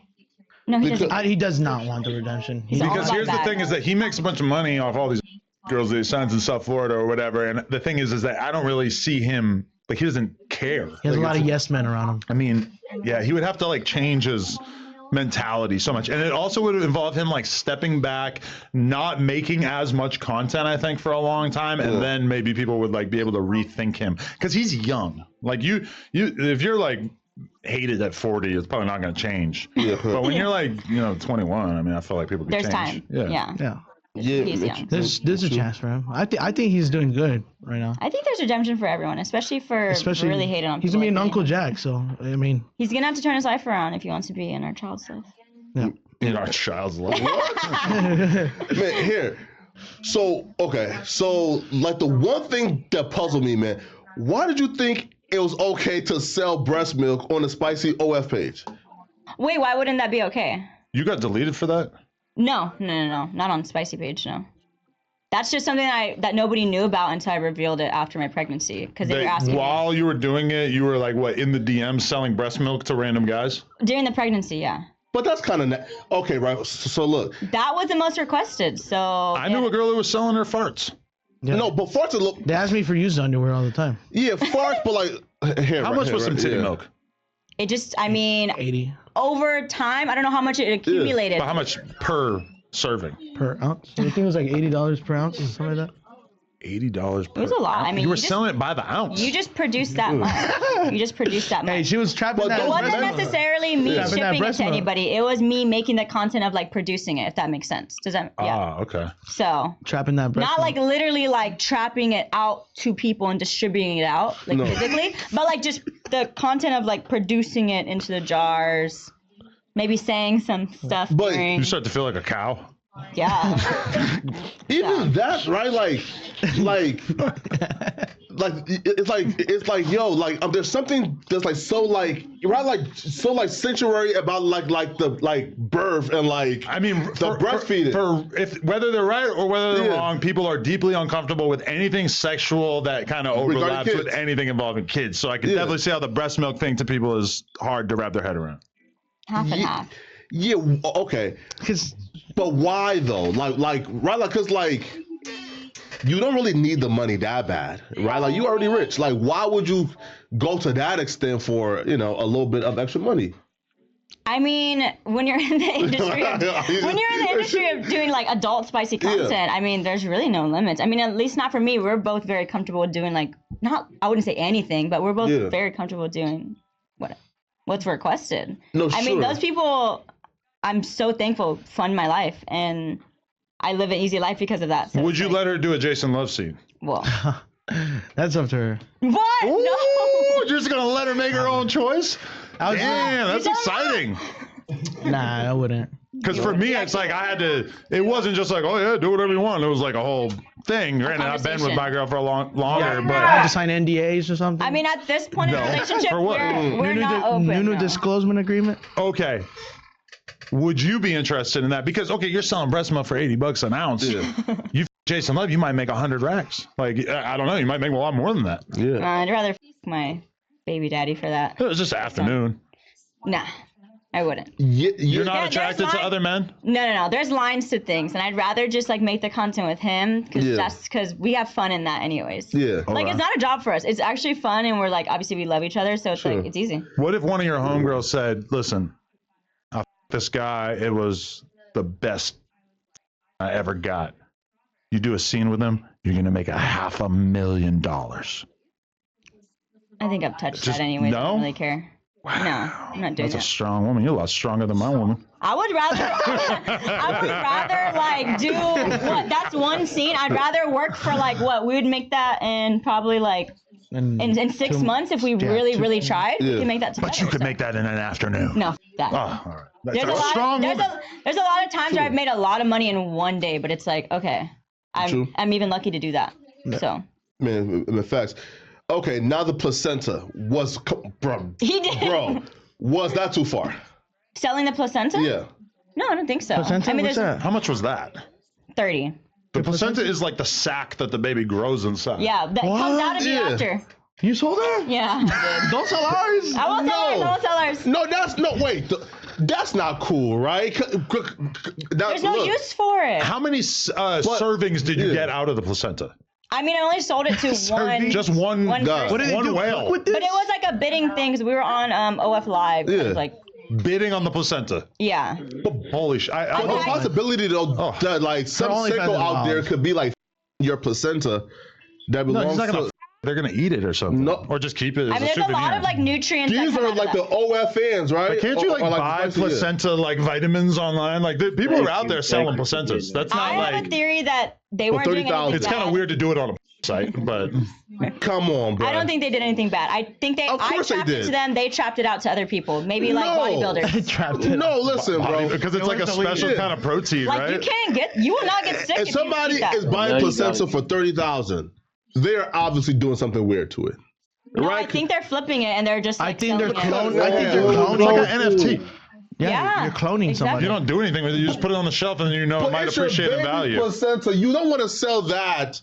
No, he doesn't. he does not want the redemption. He's all Because about here's the that. thing is that he makes a bunch of money off all these girls that he signs in South Florida or whatever. And the thing is that I don't really see him, like he doesn't care. He has Like, a lot it's- of yes men around him. I mean, yeah, he would have to like change his mentality so much. And it also would involve him like stepping back, not making as much content, I think, for a long time. And then maybe people would like be able to rethink him because he's young. Like you, if you're like hated at 40, it's probably not going to change. Yeah. But when you're like, 21, I mean, I feel like people could There's change. time. Yeah. Yeah. Yeah, He's young. There's a chance for him. I think he's doing good right now. I think there's redemption for everyone, especially really hated on people. He's gonna be an like me. Uncle Jack, so I mean, He's gonna have to turn his life around if he wants to be in our child's life. yeah. In our child's life. Man, here. So like the one thing that puzzled me, man, why did you think it was okay to sell breast milk on the Spicy OF page? Wait, why wouldn't that be okay? You got deleted for that? No, not on Spicy page. No, that's just something that nobody knew about until I revealed it after my pregnancy because they were asking While you were doing it, you were like, what, in the DMs selling breast milk to random guys? me during the pregnancy. Yeah, But that's kind of okay, right? So look, that was the most requested. So I knew a girl who was selling her farts. Yeah. no, but farts are look. They ask me for used underwear all the time. Yeah, farts, but like here. How much was some titty milk? it just, I mean, 80 over time, I don't know how much it accumulated. But how much per serving? per ounce. I think it was like $80 per ounce, something like that. $80 per It was a lot. ounce. I mean, you were you just- selling it by the ounce. You just produced that much. You just produced that much. Hey, she was trapping But that. It wasn't breast milk. necessarily me Trapping that shipping it breast to milk. anybody. It was me making the content of like producing it, if that makes sense. Does that? Yeah. Ah, okay. So Trapping that breast not milk. like literally like trapping it out to people and distributing it out like physically, but like just the content of like producing it into the jars, maybe saying some stuff But during. You start to feel like a cow. Yeah. Even that, right? Like it's like yo, like there's something that's like so like right, like so like sanctuary about like the like birth and like I mean, the breastfeeding. For if whether they're right or whether they're Yeah. wrong, people are deeply uncomfortable with anything sexual that kind of overlaps kids. with anything involving kids. So I can definitely see how the breast milk thing to people is hard to wrap their head around. Half and half. Yeah, okay. Because But why though? Like right, like cause like you don't really need the money that bad, right? Like you already rich. Like why would you go to that extent for a little bit of extra money? I mean, when you're in the industry, of doing like adult spicy content, I mean, there's really no limits. I mean, at least not for me. We're both very comfortable with doing like I wouldn't say anything, but we're both very comfortable doing what's requested. No, I mean, those people, I'm so thankful, fund my life, and I live an easy life because of that. So Would you let her do a Jason Love scene? Well, that's up to her. what? Ooh, No. you're just gonna let her make her own choice? I was Damn, that's exciting. Nah, I wouldn't. Because for me, it's like I had to. It wasn't just like, oh yeah, do whatever you want. It was like a whole thing. Granted, I've been with my girl for a longer, I but had to sign NDAs or something. I mean, at this point in the relationship, For what? we're not open. New no. disclosure agreement. okay. Would you be interested in that? Because okay, you're selling breast milk for $80 an ounce. You Jason Love, you might make 100 racks. Like, I don't know. You might make a lot more than that. Yeah. I'd rather f my baby daddy for that. It was just afternoon. Nah, I wouldn't. You're not Yeah, attracted to other men? No. There's lines to things, and I'd rather just like make the content with him Yeah. because we have fun in that anyways. Yeah. Like it's not a job for us. It's actually fun, and we're like obviously we love each other, so it's like it's easy. What if one of your homegirls said, "Listen, I this guy. It was the best I ever got. You do a scene with him, you're gonna make $500,000." I think I've touched Just that anyways. I no? don't really care. Wow. No, I'm not doing That's a that. strong woman. You're a lot stronger than my woman. I would rather like do what? That's one scene. I'd rather work for like what we would make that in probably like in 6 months if we really tried. We could make that together. But you could make that in an afternoon. No, f- that. Oh, all right. That's There's a strong woman. there's a lot of times where I've made a lot of money in one day, but it's like okay, I'm even lucky to do that. So Man, in facts. Okay, now the placenta was, bro, he did. was that too far? Selling the placenta? Yeah. No, I don't think so. Placenta? I mean, What's there's that? How much was that? 30. The placenta is like the sack that the baby grows inside. Yeah, that comes out of you Yeah. after. You sold that? Yeah, I did. Don't sell ours. I won't sell ours. I won't sell ours. No, wait. That's not cool, right? There's no use for it. How many servings did you get out of the placenta? I mean, I only sold it to one. Just one. One God. person. What did they One do whale. with this? But it was like a bidding thing because we were on OF Live. It Yeah. was like, Bidding on the placenta. yeah. Holy shit. But the possibility though that like some only sicko fans out there involved. could be like your placenta that No, belongs he's not gonna. to. They're gonna eat it or something. No. Or just keep it as I mean, a there's a souvenir. lot of like nutrients. These that come are out like of the that. OF fans, right? But can't you Or like buy the placenta? placenta like vitamins online? Like people are out there selling placentas. That's I not have a like. theory that they weren't doing 30,000. anything It's kind of bad. weird to do it on a site, but Come on, bro. I don't think they did anything bad. I think Of course they trapped it did. to them. They trapped it out to other people. Maybe like No. bodybuilders. Trapped it. No, listen, bro. because it's like a special Yeah. kind of protein, Like right? you will not get sick If if somebody you eat that. is buying Now you placenta gotta- for 30,000, they're obviously doing something weird to it, No, right? I think they're flipping it and they're just. I Like, think they're selling it. cloning. I think they're Yeah. cloning. It's like an NFT. Yeah, you're cloning exactly. somebody. You don't do anything with it. You just put it on the shelf, and you know it But might it's your appreciate in baby value. placenta. You don't want to sell that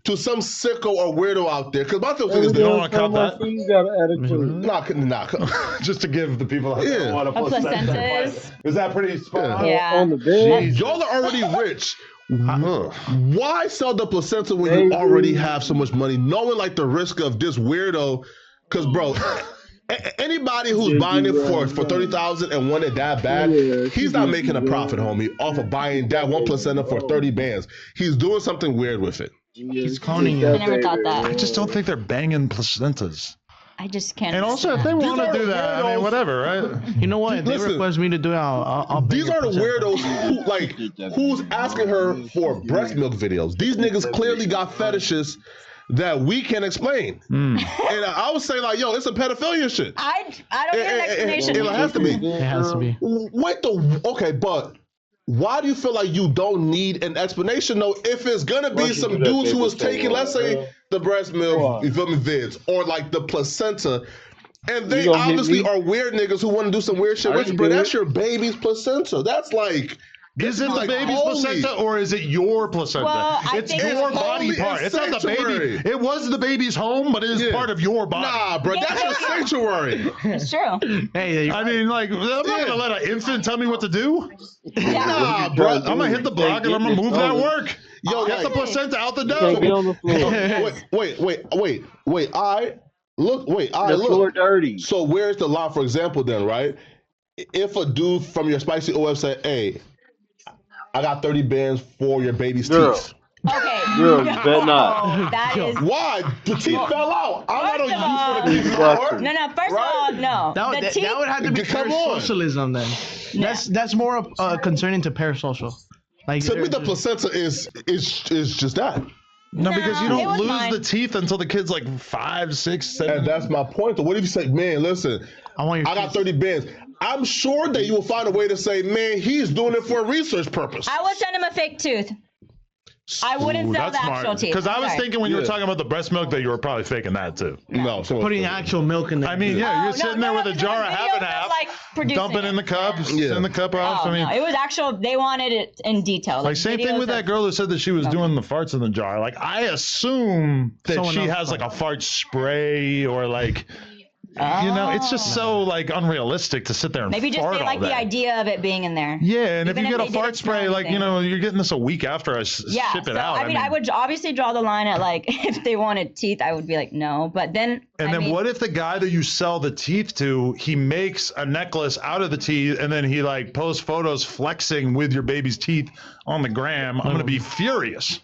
to some sicko or weirdo out there. Because my thing is, You don't want to cut that, You gotta add it to it. nah. just to give the people out there Yeah. what a A placenta. placenta Is that pretty spot on? Yeah. On the bed. Y'all are already rich. Why sell the placenta when you already have so much money, knowing like the risk of this weirdo? Because bro, anybody who's buying it for 30,000 and want it that bad, he's not making a profit, homie, off of buying that one placenta for 30 bands. He's doing something weird with it. He's cloning you. I never thought I that. just don't think they're banging placentas. I just can't. And also, if they understand. want to are do that, I weirdos. mean, whatever, right? You know what? If they Listen, request me to do it, I'll bang These your are the placenta. weirdos who's asking her for breast milk videos. These niggas clearly got fetishes that we can explain. And I would say like, yo, it's some pedophilia shit. I don't need an explanation. It has to be. It has to be. Wait okay, but why do you feel like you don't need an explanation though? If it's gonna be some dudes who was taking, let's say, the breast milk, you feel me, vids, or like the placenta, and they You gonna hit obviously me? are weird niggas who want to do some weird shit with you, but that's your baby's placenta. That's like. Is it the like baby's holy. placenta or is it your placenta? Well, I it's think your it's body holy part. It's not the sanctuary. baby. It was the baby's home, but it is Yeah. part of your body. Nah, bro, that's your sanctuary. It's true. Hey, I mean, like, I'm not Yeah. gonna let an infant tell me what to do. Nah, bro. I'm gonna hit the block and I'm gonna move that work. Yo, Get the like, placenta out the Can't get door. on the floor. wait. The floor dirty. So where's the line, for example, then, right? If a dude from your spicy OF said, hey, I got 30 bands for your baby's Girl. teeth. Okay. Girl, you better not. Oh, that is. Why? The teeth fell out. I'm not First of on use for the teeth all- anymore. No, first Right? of all, no. that the teeth, would have to be Come on. parasocialism then. That's more concerning to parasocial. Like To me, they're the just- placenta is just that. No, because you No, it don't was lose mine. the teeth until the kid's like 5, 6, 7. And that's my point. Though. What if you say, man, listen, I want your I got 30 bands. I'm sure that you will find a way to say, man, he's doing it for a research purpose. I would send him a fake tooth. I wouldn't sell That's the actual smart. teeth. Because I was Sorry. thinking when you were talking about the breast milk that you were probably faking that too. No, Putting actual milk in there. I mean, yeah, you're sitting there with a because jar of there half was and videos half, of, like, producing dumping in it. the cup, send the cup off. Oh, I mean, no, it was actual. They wanted it in detail. like same thing videos with that of- girl who said that she was doing the farts in the jar. Like I assume that Someone she else has like a farted. fart spray or like. You know, it's just so like unrealistic to sit there and Maybe just fart they like all day. the idea of it being in there. Yeah, and Even if you if get a they fart didn't smell spray, like you anything. know, you're getting this a week after I Yeah, ship it so out. I mean, I would obviously draw the line at like if they wanted teeth, I would be like no. But then, And then what if the guy that you sell the teeth to, he makes a necklace out of the teeth, and then he like posts photos flexing with your baby's teeth on the gram? I'm gonna be furious.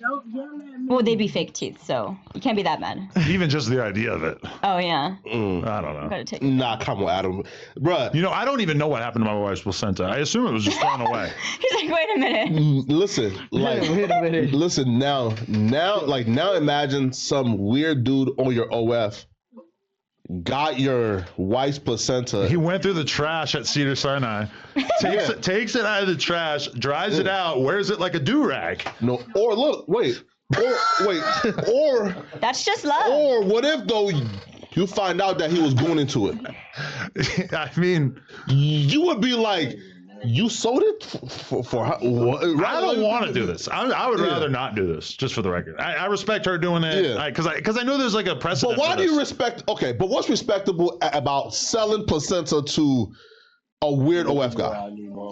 Well, they'd be fake teeth, so you can't be that mad. Even just the idea of it. Oh yeah, I don't know. gotta take. Nah, come on, Adam. Bruh. You know, I don't even know what happened to my wife's placenta. I assume it was just thrown away. He's like, wait a minute. Listen, like, Wait a minute. listen now, imagine some weird dude on your OF got your wife's placenta. He went through the trash at Cedar Sinai, takes it out of the trash, dries it out, wears it like a do-rag. No, or look, wait, or That's just love. or what if though you find out that he was going into it? I mean, You would be like, you sold it for how, what? I don't want to do this. I would rather not do this, just for the record. I respect her doing it because I know there's like a precedent. But why for do you this. respect? Okay, but what's respectable about selling placenta to a weird OF guy?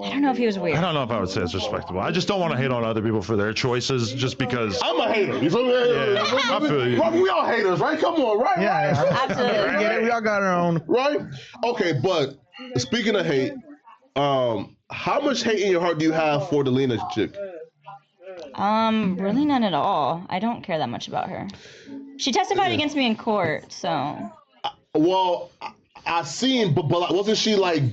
I don't know if he was weird. I don't know if I would say it's respectable. I just don't want to hate on other people for their choices, just because. I'm a hater. You feel me? Yeah, I feel you. Right, we all haters, right? Come on, right? Yeah, Absolutely. We get it. We all got our own. Right? Okay, but speaking of hate, how much hate in your heart do you have for the Lena chick? Really none at all. I don't care that much about her. She testified against me in court, so. Well, I seen, but like, wasn't she like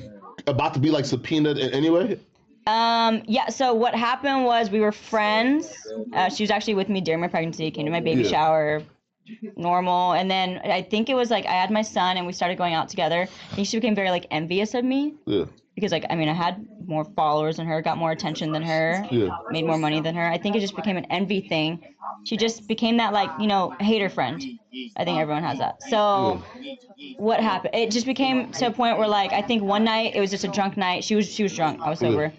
about to be like subpoenaed anyway? Yeah, so what happened was we were friends. She was actually with me during my pregnancy, came to my baby shower, normal. And then I think it was like I had my son and we started going out together. I think she became very like envious of me. Yeah. Because like, I mean, I had more followers than her, got more attention than her, made more money than her. I think it just became an envy thing. She just became that like, you know, hater friend. I think everyone has that. So what happened? It just became to a point where like, I think one night it was just a drunk night. She was drunk. I was sober.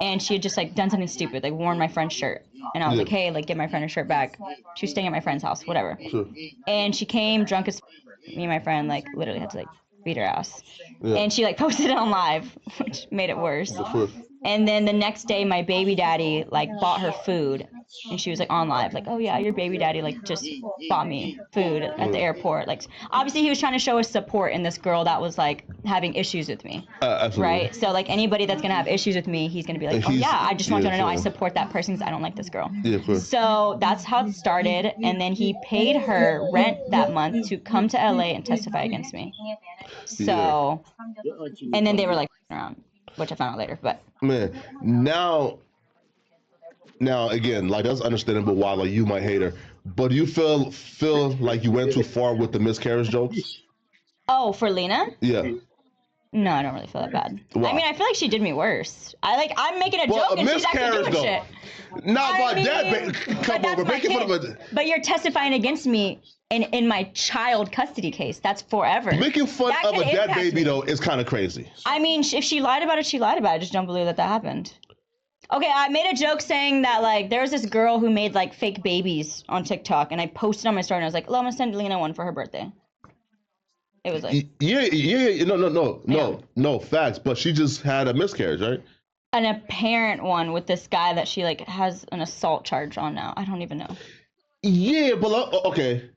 And she had just like done something stupid, like worn my friend's shirt. And I was like, hey, like get my friend her shirt back. She was staying at my friend's house, whatever. And she came drunk as me and my friend like literally had to like beat her ass. And she like posted it on live, which made it worse. And then the next day my baby daddy like bought her food and she was like on live like, oh yeah, your baby daddy like just bought me food at the airport. Like obviously he was trying to show his support in this girl that was like having issues with me. Absolutely. Right? So like anybody that's gonna have issues with me, he's gonna be like, oh yeah, I just want you to know I support that person because I don't like this girl. So that's how it started. And then he paid her rent that month to come to LA and testify against me. So, and then they were like around, which I found out later, but. Man, now again, like that's understandable why like you might hate her, but do you feel like you went too far with the miscarriage jokes? Oh, for Lena? Yeah. No, I don't really feel that bad. Why? I mean, I feel like she did me worse. I'm making a joke and she's actually doing shit. Not about that, come on, but making fun of it. But you're testifying against me in my child custody case. That's forever. Making fun of a dead baby though is kind of crazy. I mean, if she lied about it, she lied about it. I just don't believe that happened. Okay, I made a joke saying that like there was this girl who made like fake babies on TikTok, and I posted on my story and I was like, "Oh, I'm gonna send Lena one for her birthday." It was like no facts, but she just had a miscarriage, right? An apparent one with this guy that she like has an assault charge on now. I don't even know. Yeah, but okay.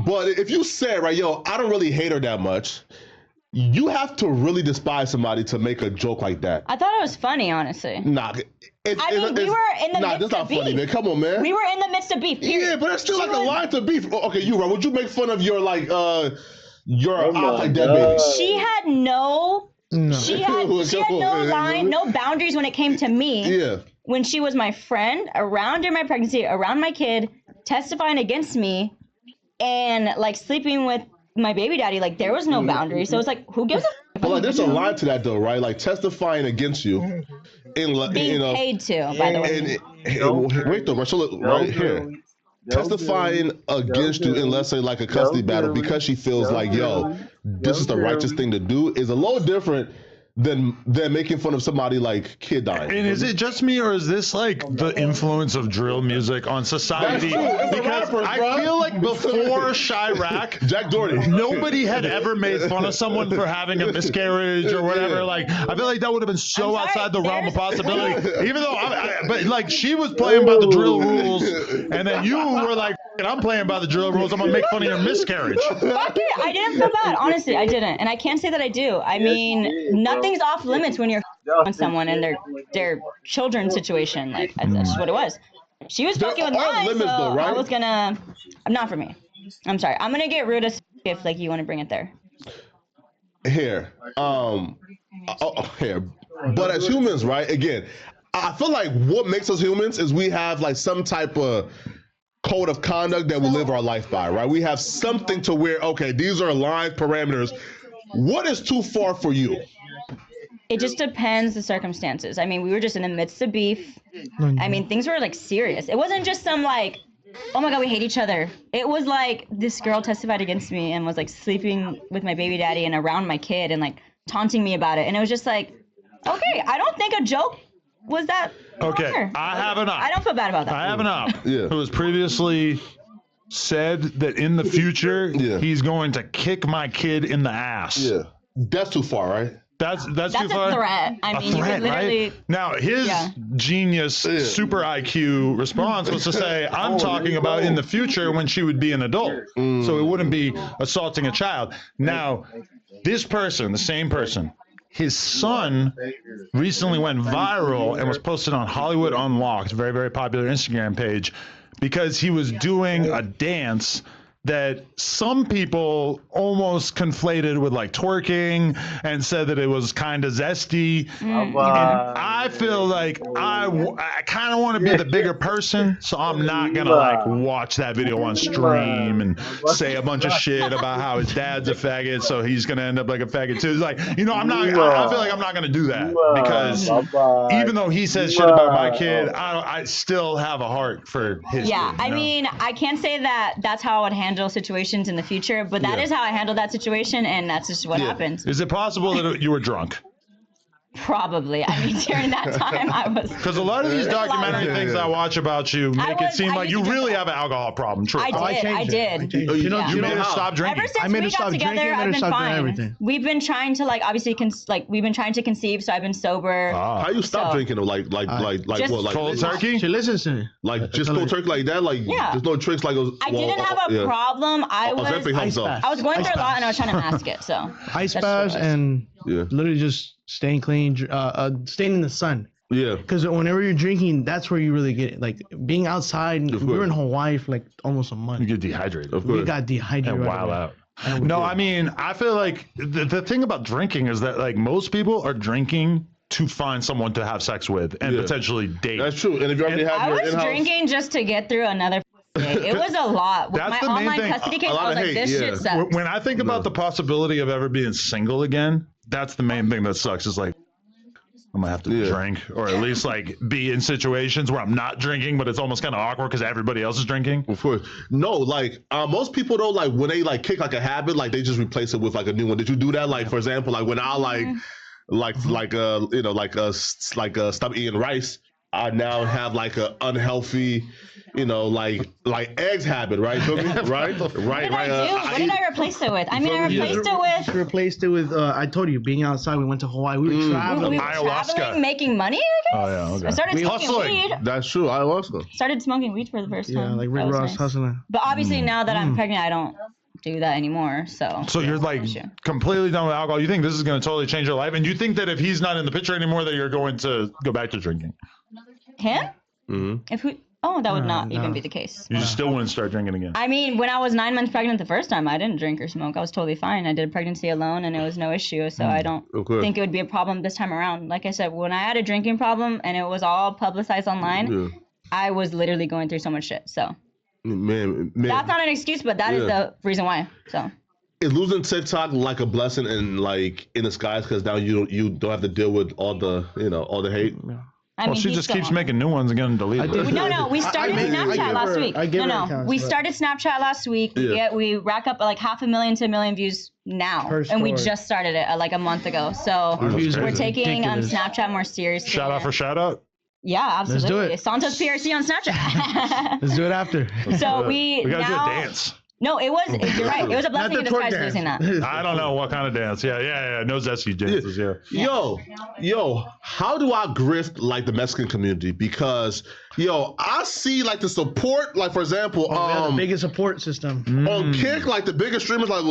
But if you said, right, yo, I don't really hate her that much, you have to really despise somebody to make a joke like that. I thought it was funny, honestly. Nah. We were in the midst of that's not beef. funny, man. Come on, man. We were in the midst of beef, period. Yeah, but that's still like a line to beef. Okay, you right. Would you make fun of your, like, your like dead baby? She had no line, no boundaries when it came to me. Yeah. When she was my friend, around during my pregnancy, around my kid, testifying against me, and like sleeping with my baby daddy, like there was no boundary. So it's like, who gives a But like, there's a line to that though, right? Like testifying against you, Being paid to, by the way. Wait though, so look, right here, testifying against you in, let's say, like a custody battle because she feels like, yo, this is the righteous thing to do, is a little different than making fun of somebody like kid dying. And is it just me, or is this like the influence of drill music on society? Because I feel like before Chirac, Jack Doherty, nobody had ever made fun of someone for having a miscarriage or whatever. Like, I feel like that would have been so outside the realm of possibility. Even though, but like, she was playing by the drill rules, and then you were like, I'm playing by the drill rules. I'm gonna make fun of your miscarriage. Fuck it, I didn't feel bad. Honestly, I didn't, and I can't say that I do. I mean, nothing's off limits when you're on someone and their children's situation. Like that's just what it was. She was fucking with mine, so though, right? I was gonna. Not for me. I'm sorry. I'm gonna get rid of if like you want to bring it there. Here, here. But as humans, right? Again, I feel like what makes us humans is we have like some type of code of conduct that we live our life by, right? We have something to where, okay, these are lines, parameters. What is too far for you? It just depends the circumstances. I mean, we were just in the midst of beef. I mean, things were like serious. It wasn't just some like, oh my God, we hate each other. It was like this girl testified against me and was like sleeping with my baby daddy and around my kid and like taunting me about it. And it was just like, okay, I don't think a joke was that. Okay, wrong. I have an op. I don't feel bad about that. I have an op who has previously said that in the future he's going to kick my kid in the ass. Yeah, that's too far, right? That's too a far. threat. I mean, threat, you could literally. Right? Now, his genius, super IQ response was to say, I'm talking about in the future when she would be an adult. So it wouldn't be assaulting a child. Now, this person, the same person, his son recently went viral and was posted on Hollywood Unlocked, very, very popular Instagram page, because he was doing a dance that some people almost conflated with like twerking and said that it was kind of zesty. And I feel like I kind of want to be the bigger person, so I'm not gonna like watch that video on stream and say a bunch of shit about how his dad's a faggot, so he's gonna end up like a faggot too. It's like, you know, I'm not. I feel like I'm not gonna do that because even though he says shit about my kid, I still have a heart for his. Yeah, kid, I mean, I can't say that that's how I would handle situations in the future, but that is how I handled that situation, and that's just what happened. Is it possible that you were drunk? Probably. I mean, during that time, I was. Because a lot of these documentary things I watch about you make it seem like you really have an alcohol problem. True. I did. You made her stop drinking. Ever since we got together, I've been fine. We've been trying to obviously we've been trying to conceive, so I've been sober. How you stop drinking? Like cold turkey? She listens to me. Like just cold turkey like that? Like there's no tricks like those. I didn't have a problem. I was going through a lot and I was trying to mask it. So ice baths and literally just staying clean, staying in the sun. Yeah. Because whenever you're drinking, that's where you really get it. Like being outside, we were in Hawaii for like almost a month. You get dehydrated. We got dehydrated. And wild out. No, I mean, I feel like the thing about drinking is that like most people are drinking to find someone to have sex with and potentially date. That's true. And if you already have your in-house... I was drinking just to get through another day. It was a lot. With my online custody case, I was like, this shit sucks. When I think about the possibility of ever being single again, that's the main thing that sucks. Is like, I'm gonna have to drink, or at least like be in situations where I'm not drinking, but it's almost kind of awkward because everybody else is drinking. Of course. No, like most people though, like when they like kick like a habit, like they just replace it with like a new one. Did you do that? Like for example, like when I stop eating rice, I now have like a unhealthy, like eggs habit, right? Right. What did I replace it with? I mean, I replaced it with. I told you, being outside. We went to Hawaii. We were traveling. We were traveling, making money. I guess. Oh yeah. Okay. I started smoking weed. That's true. Ayahuasca. Started smoking weed for the first time. Yeah, like Rick Ross hustling. But obviously now that I'm pregnant, I don't do that anymore. So you're like completely done with alcohol. You think this is going to totally change your life, and you think that if he's not in the picture anymore, that you're going to go back to drinking? Him? Mm-hmm. That would not even be the case. You still wouldn't start drinking again. I mean, when I was 9 months pregnant the first time, I didn't drink or smoke. I was totally fine. I did a pregnancy alone, and it was no issue. So I don't think it would be a problem this time around. Like I said, when I had a drinking problem and it was all publicized online, I was literally going through so much shit. So man, that's not an excuse, but that is the reason why. So is losing TikTok like a blessing in disguise because now you don't have to deal with all the all the hate. I mean, she he's just still keeps on making new ones and getting deleted. No, we started Snapchat last week. We but- started Snapchat last week. Yeah. We rack up like 500,000 to 1 million views now, Per and we story. just started it like a month ago. So views we're are taking ridiculous. Snapchat more seriously. Shout out for shout out. Yeah, absolutely. do it. Santos PRC on Snapchat. Let's do it after. So we gotta now, do a dance. No, it was. You're right. It was a Not blessing the in twerk disguise dance. losing that. I don't know what kind of dance. Yeah. No zesty dances. Yeah. Yo, how do I grift like the Mexican community? Because I see like the support, like for example, We have the biggest support system. on Kick, like the biggest streamers, like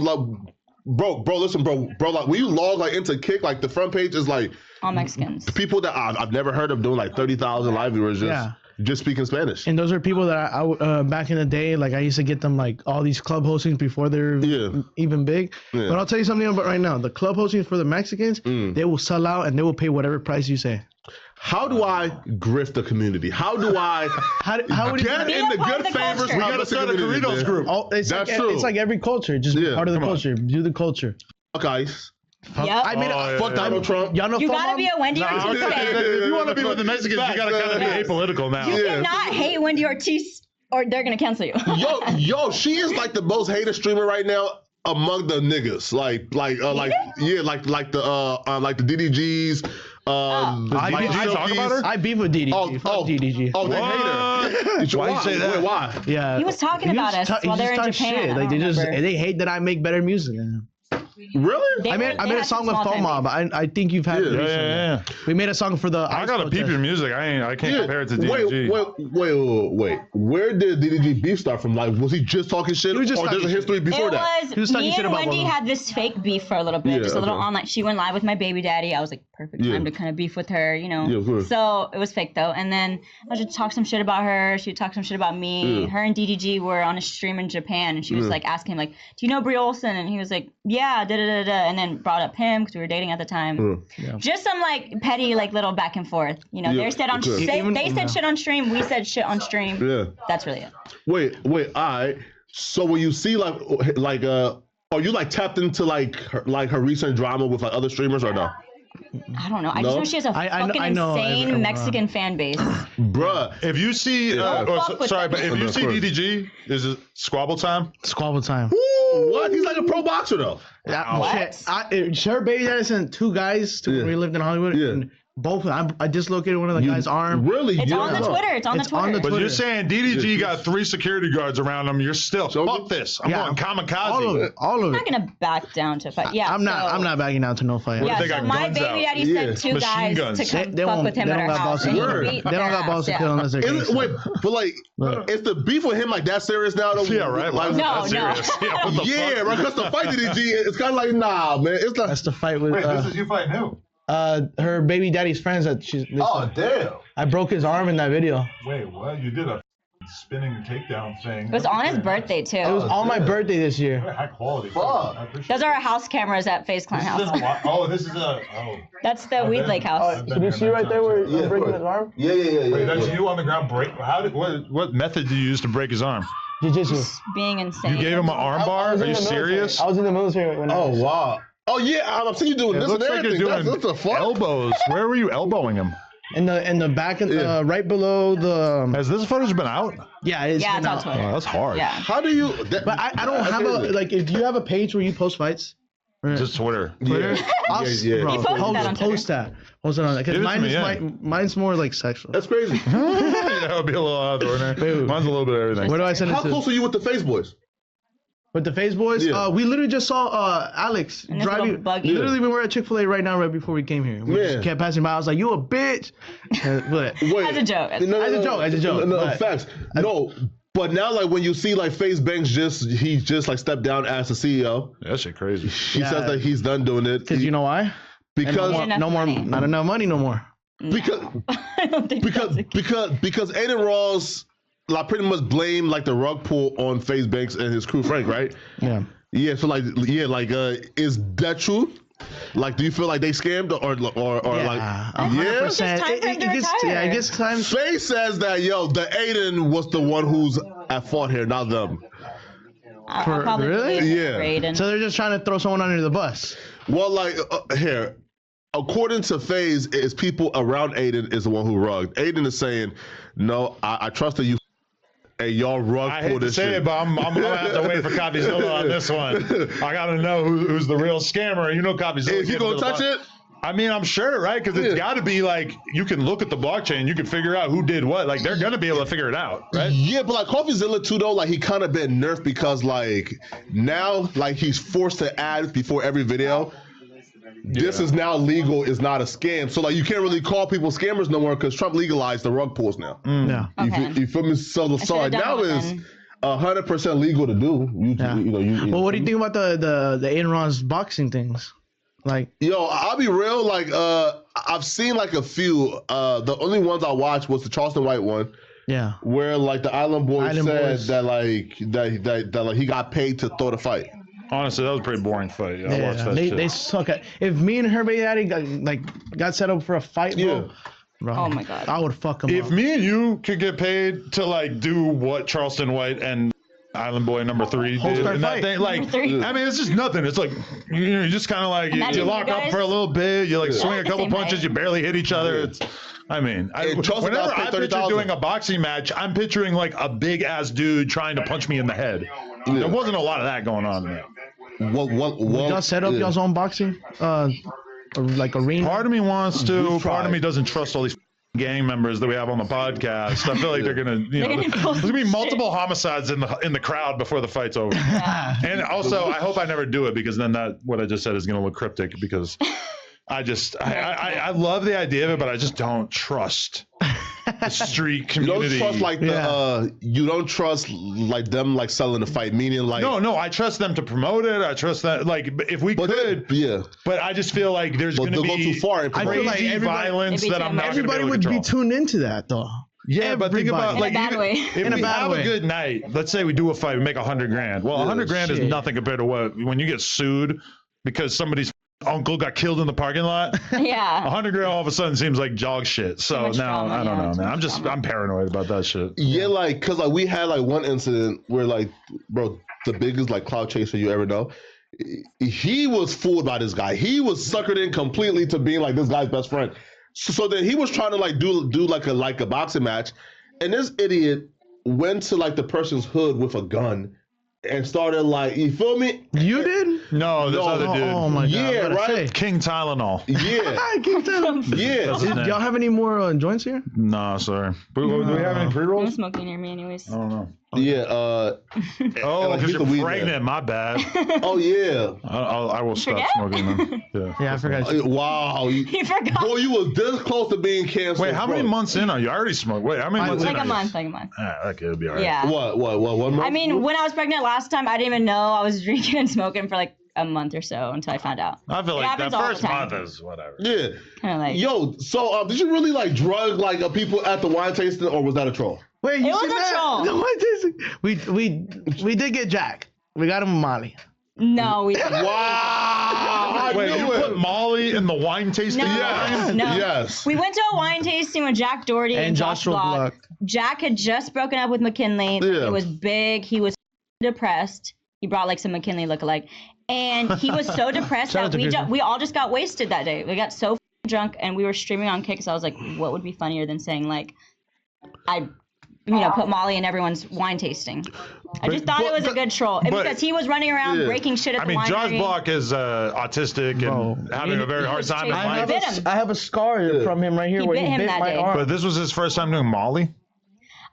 bro, listen, bro, like when you log like into Kick, like the front page is like All Mexicans. people that I've never heard of doing like 30,000 live viewers just speaking Spanish. And those are people that I back in the day, like I used to get them like all these club hostings before they're even big. Yeah. But I'll tell you something about right now. The club hostings for the Mexicans, they will sell out and they will pay whatever price you say. How do I grift the community? How do I How would you get Be in a the part good of the favors? culture. We We gotta gotta start a start a Doritos Doritos group. group. It's That's like, true. It's like every culture. Just be Yeah, part of the come on. culture. Do the culture. Fuck ICE. Yep. I mean, Oh, yeah, Fuck yeah. Donald Trump. y'all know You Fuck gotta Mom? be a Wendy Nah, Ortiz fan. if you want to be with the Mexicans, you gotta kind of be apolitical now. You cannot hate Wendy Ortiz, or they're gonna cancel you. Yo, she is like the most hated streamer right now among the niggas. Like the DDGs. I talk about her? I beef with DDG. Fuck DDG. Oh, they hate her. Why you say that? Wait, why? Yeah. He was talking about us while they were in talk Japan. Shit. I Like don't remember. they hate that I make better music. Really? I made a song with Foma. Foma, but I think you've had it recently. Yeah. We made a song for the. I gotta peep your music. I can't compare it to DDG. Wait. Where did DDG beef start from? Like, was he just talking shit, He was just or there's a talking history before It that? He was was talking me shit and about Wendy Bono. had this fake beef for a little bit, Yeah, just a little okay. online. She went live with my baby daddy. I was like, perfect time to kind of beef with her, Yeah, of course. So it was fake though. And then I would talk some shit about her. She would talk some shit about me. Yeah. Her and DDG were on a stream in Japan, and she was like asking him like, "Do you know Bri Olsen?" And he was like, "Yeah, da da da da," and then brought up him because we were dating at the time. Yeah. Just some like petty like little back and forth. Yeah, they said on okay. they said shit on stream. We said shit on stream. Yeah. That's really it. Wait. All right. So when you see are you like tapped into like her recent drama with like other streamers or no? I don't know. I No? just know she has a I fucking know insane everyone. Mexican fan base. Bruh. If you see, fuck with sorry, them. but if you Of see course. DDG, is it squabble time? Squabble time. What? He's like a pro boxer though. What? Her baby daddy sent two guys to when we lived in Hollywood. Yeah. And both. I dislocated one of the guy's arm. Really? It's Yeah. on the Twitter. It's on It's the on Twitter. the But Twitter. you're saying DDG got 3 security guards around him. You're still So- fuck this. I'm Yeah. going kamikaze. All of it. All of I'm not it. gonna back down to fight. Yeah, I'm not backing down to no fight. Yeah, They so got my guns baby out. daddy Yeah. sent two Machine guys guns. to come fuck won't- with him they at don't our got house. balls to and kill. he Word. beat They don't their got balls to ass, kill yeah. unless they're gangster. Wait, but like, is the beef with him like that serious now? Though? Yeah, right. Like, No, That's serious. Yeah, what the yeah, fuck? right. Because the fight DDG, it's kind of like nah, man. It's like That's the fight with you fighting who? her baby daddy's friends that she's. damn. I broke his arm in that video. Wait, what? You did a spinning takedown thing. It was on his birthday too. It was on my birthday this year. high quality. Fuck. Those are our house cameras at FaZe Clan house. This is a. Oh. That's the Weed Lake house. Can you see right there where you're breaking his arm? Yeah. Wait, that's you on the ground break. What method did you use to break his arm? Jiu-jitsu. Being insane. You gave him an arm bar? Are you serious? I was in the military when Oh wow. Oh yeah, I've seen you doing It this looks and like you're everything. doing That's the fuck. elbows. Where were you elbowing him? in the back and right below the Has this footage been out? yeah it's Yeah, been it's on out. Twitter. Oh, that's hard. Yeah. How do you? But I don't have a like if you have a page where you post fights. Just Twitter. Twitter, Yeah. bro, He posted that on post that. Post it on that. Give Because it to me, mine's more like sexual. That's crazy. That would be a little out of the ordinary. Mine's a little bit of everything. Where do I send it How to? close are you with the Face Boys? With the FaZe boys, Yeah. we literally just saw Alex In his little driving. buggy. Literally, we were at Chick-fil-A right now, right before we came here. We Yeah. just kept passing by. I was like, "You a bitch!" But Wait. As a joke. As a joke, No, but- facts. No. But now, like when you see like FaZe Banks, he just like stepped down as the CEO. That shit crazy. He Yeah. says that he's done doing it. because you know why? because Enough No more, money. not enough money, no more. because I don't think because that's a- because Aiden Ross like pretty much blamed like the rug pull on FaZe Banks and his crew Frank, right? Yeah. Yeah. So like is that true? Like, do you feel like they scammed or like? Yeah, Yeah. 100%. It's time for him to retire. Yeah, it gets time. FaZe says that the Aiden was the one who's at fault here, not them. I'll probably really? believe Yeah. Raiden. So they're just trying to throw someone under the bus. Well, like here, according to FaZe, is people around Aiden is the one who rugged. Aiden is saying, "No, I trusted you, and y'all rug I pulled hate to this say shit." it, but I'm gonna have to wait for Copyzilla on this one. I gotta know who's the real scammer. You know, Copyzilla. Is he gonna touch it? I mean, I'm sure, right? Because it's got to be like you can look at the blockchain, you can figure out who did what. Like they're gonna be able to figure it out, right? Yeah, but like CoffeeZilla too, though, like he kind of been nerfed because like now, like he's forced to add before every video. This is now legal, is not a scam. So like you can't really call people scammers no more because Trump legalized the rug pulls now. Yeah. Okay. You feel me? So like done now it is then. 100% legal to do. Well, what do you think about the Aiden Ron's boxing things? Like, Yo, I'll be real. Like, I've seen like a few. The only ones I watched was the Charleston White one, yeah. where like the Island Boy Island said Boys. that like he got paid to throw the fight. Honestly, that was a pretty boring fight. Yeah, I watched Yeah, that they shit. suck at. If me and Herbie Daddy got set up for a fight, bro, Oh my God. I would fuck him If up. me and you could get paid to like do what Charleston White and Island Boy number 3 did, Star and that fight. thing, like, Number 3. I mean, it's just nothing. It's like you just kind of like you Imagine lock you up guys- for a little bit, you like swing a the couple same punches, height. you barely hit each other. It's, I mean, And Charleston whenever got paid I picture $30,000. doing a boxing match, I'm picturing like a big ass dude trying to punch me in the head. There wasn't a lot of that going on there. What Y'all set up y'all's own boxing, or like arena. Part of me wants to. We've Part of tried. me doesn't trust all these gang members that we have on the podcast. I feel like they're gonna, They're gonna pull there's gonna be some multiple homicides in the crowd before the fight's over. And also, I hope I never do it because then that what I just said is gonna look cryptic because I love the idea of it, but I just don't trust the street You community. don't trust like you don't trust like them like selling the fight, meaning like No, I trust them to promote it. I trust that, like, if we could, but I just feel like there's But going to they'll be go too far and I promote feel it. like crazy everybody- violence It'd be that too I'm not much. going to be Everybody able to would be control. tuned into that though. Yeah, but think about Everybody. like In a bad even- way. if In a we bad have way. a good night, let's say we do a fight, we make $100,000. Well, $100,000 is shit. nothing compared to what when you get sued because somebody's uncle got killed in the parking lot. Yeah. $100,000 all of a sudden seems like dog shit. So much now drama, I don't yeah, know, too man. much drama. I'm paranoid about that shit. Yeah, like because like we had like one incident where like bro, the biggest like cloud chaser you ever know. He was fooled by this guy. He was suckered in completely to being like this guy's best friend. So then he was trying to like do like a boxing match, and this idiot went to like the person's hood with a gun and started like, you feel me? You did? No, this other dude. Oh my god. Yeah, I was about to right? say. King Tylenol. Yeah, I keep telling him. yeah. That's his Did name. y'all have any more joints here? No, sorry. Do we have any No pre-rolls? smoking near me, anyways. I don't know. Yeah, Oh, like, because he's you're a weed pregnant. man. My bad. oh yeah. I will stop Forget? smoking then. Yeah. Yeah, I forgot. Wow. You forgot. Boy, you was this close to being canceled. Wait, how many bro. months in are you? I already smoked. Wait, how many months in Like are a you? month, like a month. Okay, it'll be all right. Yeah. What, 1 month? I mean, when I was pregnant last time, I didn't even know I was drinking and smoking for like a month or so until I found out. I feel It like that happens all the first time. month is whatever. Yeah. Kind of like. Yo, so did you really like drug like people at the wine tasting, or was that a troll? Wait, you It was seen a that? troll. The wine tasting. We did get Jack. We got him a Molly. No, we. Wow! I Wait, knew you it. put Molly in the wine tasting No. wine? No. Yes. We went to a wine tasting with Jack Doherty and Josh Block. Jack had just broken up with McKinley. Yeah. It was big. He was depressed. He brought like some McKinley lookalike. And he was so depressed Shout out that to Grizzly. we all just got wasted that day. We got so drunk and we were streaming on Kick. So I was like, what would be funnier than saying like, I put Molly in everyone's wine tasting. I just thought it was a good troll. And but- because he was running around Yeah. breaking shit at I the mean, Josh winery. Block is autistic and Bro. having a very hard was time in chasing- life. bit him. I have a scar from him right here He where bit he him bit that my day. arm. But this was his first time doing Molly.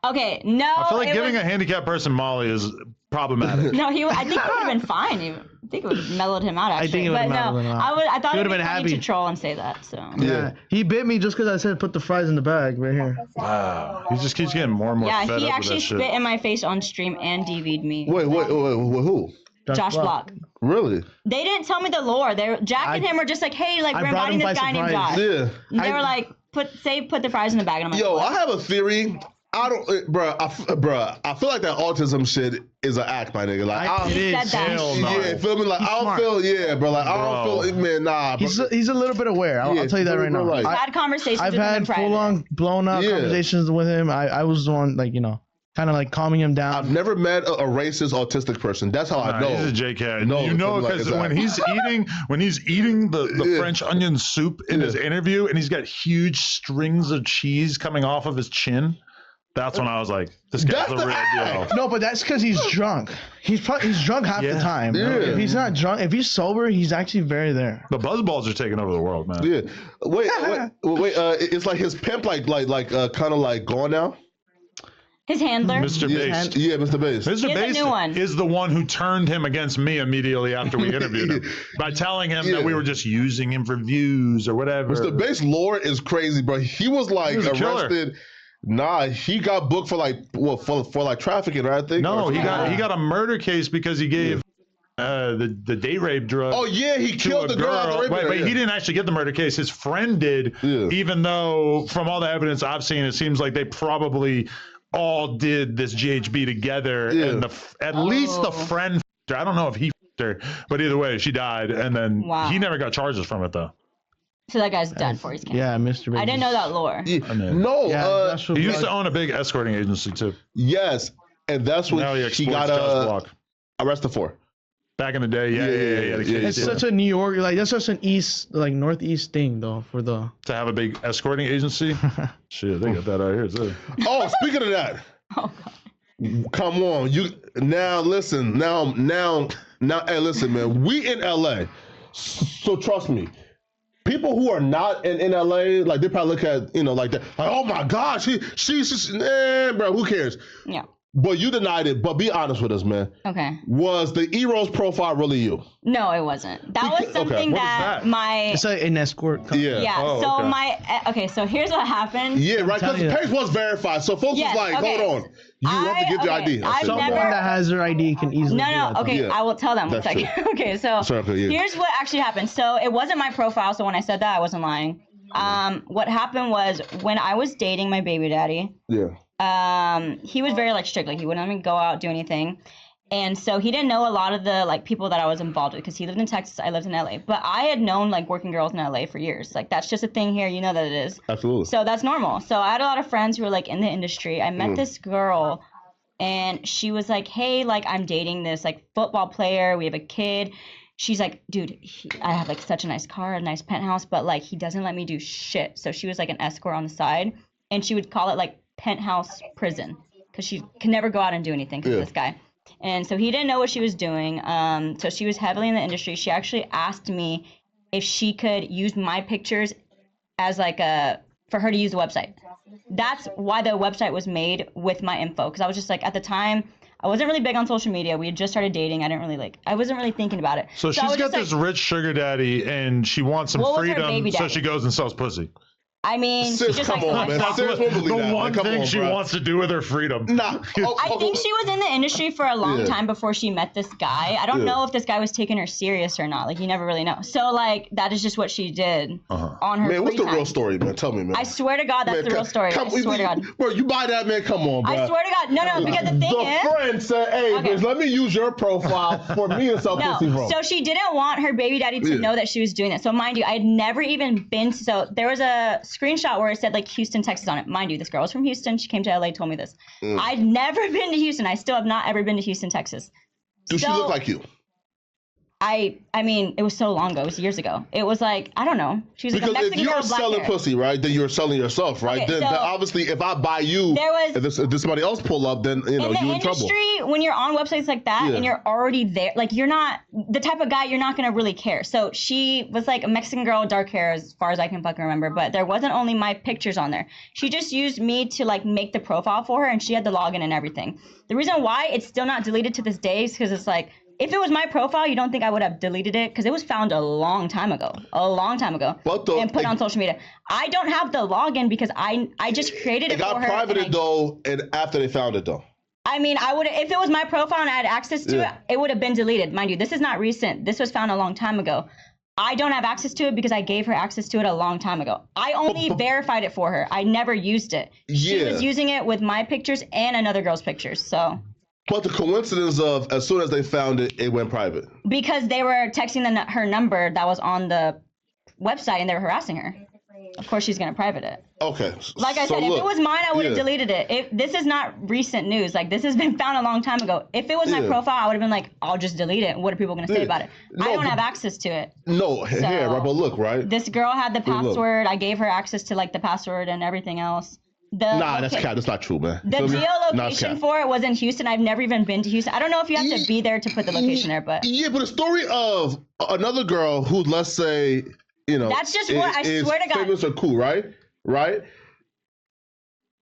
Okay, no. I feel like it giving was, a handicapped person Molly is problematic. No, I think it would have been fine. I think it would have mellowed him out. Actually. think it would but have mellowed no, him out. I thought He it would would have be been funny happy. to troll and say that. So Yeah. He bit me just because I said put the fries in the bag right here. Wow. He just keeps getting more and more yeah, fed he up actually with that spit shit. in my face on stream and DV'd me. Wait, who? Josh Block. Really? They didn't tell me the lore. Jack and him were just like, hey, like I we're brought inviting him this by guy named surprise. Josh. Yeah. And they were like, put the fries in the bag. And I'm like, Yo, what? I have a theory. I don't, bruh. I feel like that autism shit is an act, my nigga. Like, I It He is. said that. Hell no. yeah, feel me? Like, I don't smart. feel, yeah, bro. Like, I Bro. don't feel, man, nah. Bro. He's a little bit aware. I'll tell you that right now. Like, I've had conversations I've with him in had private. full on blown out Yeah. conversations with him. I was the one like kind of like calming him down. I've never met a racist autistic person. That's how I know. He's a JK. No, You know, something like because that. when he's eating the French onion soup in his interview, and he's got huge strings of cheese coming off of his chin. That's when I was like, this guy's the real deal. No, but that's because he's drunk. He's drunk half the time. Yeah. If he's not drunk, if he's sober, he's actually very there. The buzzballs are taking over the world, man. Yeah. Wait. It's like his pimp, kind of like gone now. His handler. Mr. Bass. Yeah, Mr. Bass. Mr. Bass is the one who turned him against me immediately after we interviewed him by telling him that we were just using him for views or whatever. Mr. Bass lore is crazy, bro. He was like arrested. Nah, he got booked for like trafficking, right? I think. No, he got a murder case because he gave the date rape drug. Oh yeah, he killed the girl. But he didn't actually get the murder case. His friend did. Yeah. Even though from all the evidence I've seen, it seems like they probably all did this GHB together, and at least the friend. I don't know if he f***ed her, but either way, she died, and then he never got charges from it though. So that guy's done for his cancer. Yeah, Mr. I didn't know that lore. Yeah. No, he used to own a big escorting agency too. Yes, and that's what he got arrested for. Back in the day, yeah. It's such a New York, that's such an northeast thing though to have a big escorting agency. Shit, they got that out here too. Oh, speaking of that, come on, listen, hey, listen, man, we in LA, so trust me. People who are not in LA, like they probably look at like that, like, oh my gosh, she's bro, who cares? Yeah. But you denied it. But be honest with us, man. Okay. Was the E-Rose profile really you? No, it wasn't. That was something that my... It's an escort company. Yeah. So here's what happened. Yeah, right. Because the page was verified. So folks was like, hold on. You have to give your ID. Someone that has their ID can easily No. Okay, I will tell them. One second. Okay, so here's what actually happened. So it wasn't my profile. So when I said that, I wasn't lying. What happened was when I was dating my baby daddy. Yeah. He was very strict, he wouldn't let me go out, do anything. And so he didn't know a lot of the people that I was involved with because he lived in Texas, I lived in LA. But I had known working girls in LA for years. That's just a thing here, you know that it is. Absolutely. So that's normal. So I had a lot of friends who were in the industry. I met this girl and she was like, hey, I'm dating this football player. We have a kid. She's like, dude, I have such a nice car, a nice penthouse, but he doesn't let me do shit. So she was an escort on the side and she would call it penthouse prison because she could never go out and do anything because of this guy. And so he didn't know what she was doing. So she was heavily in the industry. She actually asked me if she could use my pictures as for her to use the website. That's why the website was made with my info. Because I was just at the time, I wasn't really big on social media. We had just started dating. I wasn't really thinking about it. So she's got this rich sugar daddy and she wants some freedom. So she goes and sells pussy. I mean, Sis, she just come on, man. The one thing she wants to do with her freedom. Nah. I think she was in the industry for a long time before she met this guy. I don't know if this guy was taking her serious or not. You never really know. So, that is just what she did on her Man, what's the time. real story, man? Tell me, man. I swear to God, that's the real story. I swear to God. Bro, you buy that, man? Come on, bro. I swear to God. No, because the thing is... The friend said, hey, bitch, let me use your profile for me to sell pussy from. So she didn't want her baby daddy to know that she was doing that. So, mind you, I had never even been... So, there was a screenshot where it said, Houston, Texas on it. Mind you, this girl was from Houston. She came to LA, told me this. I'd never been to Houston. I still have not ever been to Houston, Texas. Does she look like you? I mean, it was so long ago. It was years ago. It was I don't know. She was because a Mexican if you're girl, black selling hair. pussy, right, then you're selling yourself, right? Okay, then obviously, if I buy you, if there's somebody else pull up, then you're in trouble. In the industry, when you're on websites like that and you're already there, you're not the type of guy you're not gonna really care. So she was a Mexican girl, dark hair, as far as I can fucking remember. But there wasn't only my pictures on there. She just used me to make the profile for her, and she had the login and everything. The reason why it's still not deleted to this day is because it's if it was my profile, you don't think I would have deleted it because it was found a long time ago, and put on social media. I don't have the login because I just created it for her. It got privated though, and after they found it though. I mean, I would if it was my profile and I had access to it, it would have been deleted. Mind you, this is not recent. This was found a long time ago. I don't have access to it because I gave her access to it a long time ago. I only verified it for her. I never used it. She was using it with my pictures and another girl's pictures. So. But the coincidence of as soon as they found it, it went private. Because they were texting her number that was on the website and they were harassing her. of course she's gonna private it. Okay. Like I said, if it was mine, I would have deleted it. This is not recent news. Like, this has been found a long time ago. If it was my profile, I would have been like, I'll just delete it. What are people gonna say about it? I don't have access to it. No, here, right? But look, right? This girl had the password. I gave her access to like the password and everything else. That's cat. That's not true, man. The geolocation for it was in Houston. I've never even been to Houston. I don't know if you have to be there to put the location there, but but the story of another girl who, let's say, that's just what I swear to God. Famous or cool, right? Right.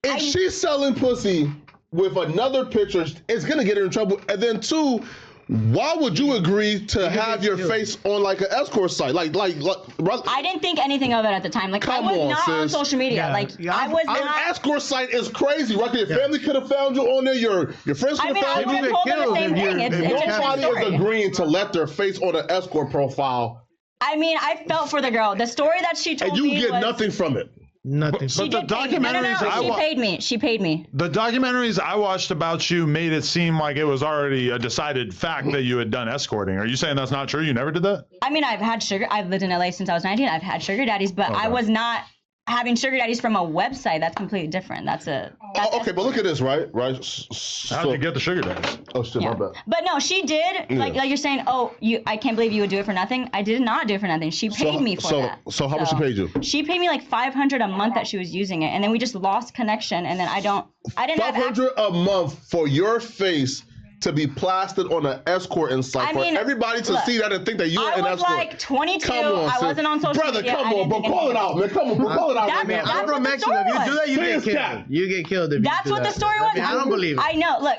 If she's selling pussy with another picture, it's gonna get her in trouble. And then two, why would you agree to have your face on like an escort site? Like, I didn't think anything of it at the time. Like, I was not on social media. Yeah. Like, I was not. An escort site is crazy, right? Your family could have found you on there. Your friends could have found you. I would have told them the same thing. It's Nobody is agreeing to let their face on an escort profile. I mean, I felt for the girl. The story that she told me and you get nothing from it. But Nothing. the documentaries she paid me. She paid me. The documentaries I watched about you made it seem like it was already a decided fact that you had done escorting. Are you saying that's not true? You never did that? I mean, I've lived in LA since I was 19. I've had sugar daddies, but I was not having sugar daddies from a website. That's completely different. Okay, but look at this, right? How'd you get the sugar daddies? Oh shit, my bad. But no, she did. Like you're saying, I can't believe you would do it for nothing. I did not do it for nothing. She paid me for that. So how much she paid you? She paid me like $500 a month that she was using it, and then we just lost connection. And then I didn't have $500 a month for your face to be plastered on an escorting site for everybody to see that and think that you're an escort. I was like 22. I wasn't on social media. Brother, come on, bro. Call it out, man. Come on, bro. Call it out right now. I'm from Mexico. If you do that, you get killed. You get killed. If that's what the story was. I don't believe it. I know. Look.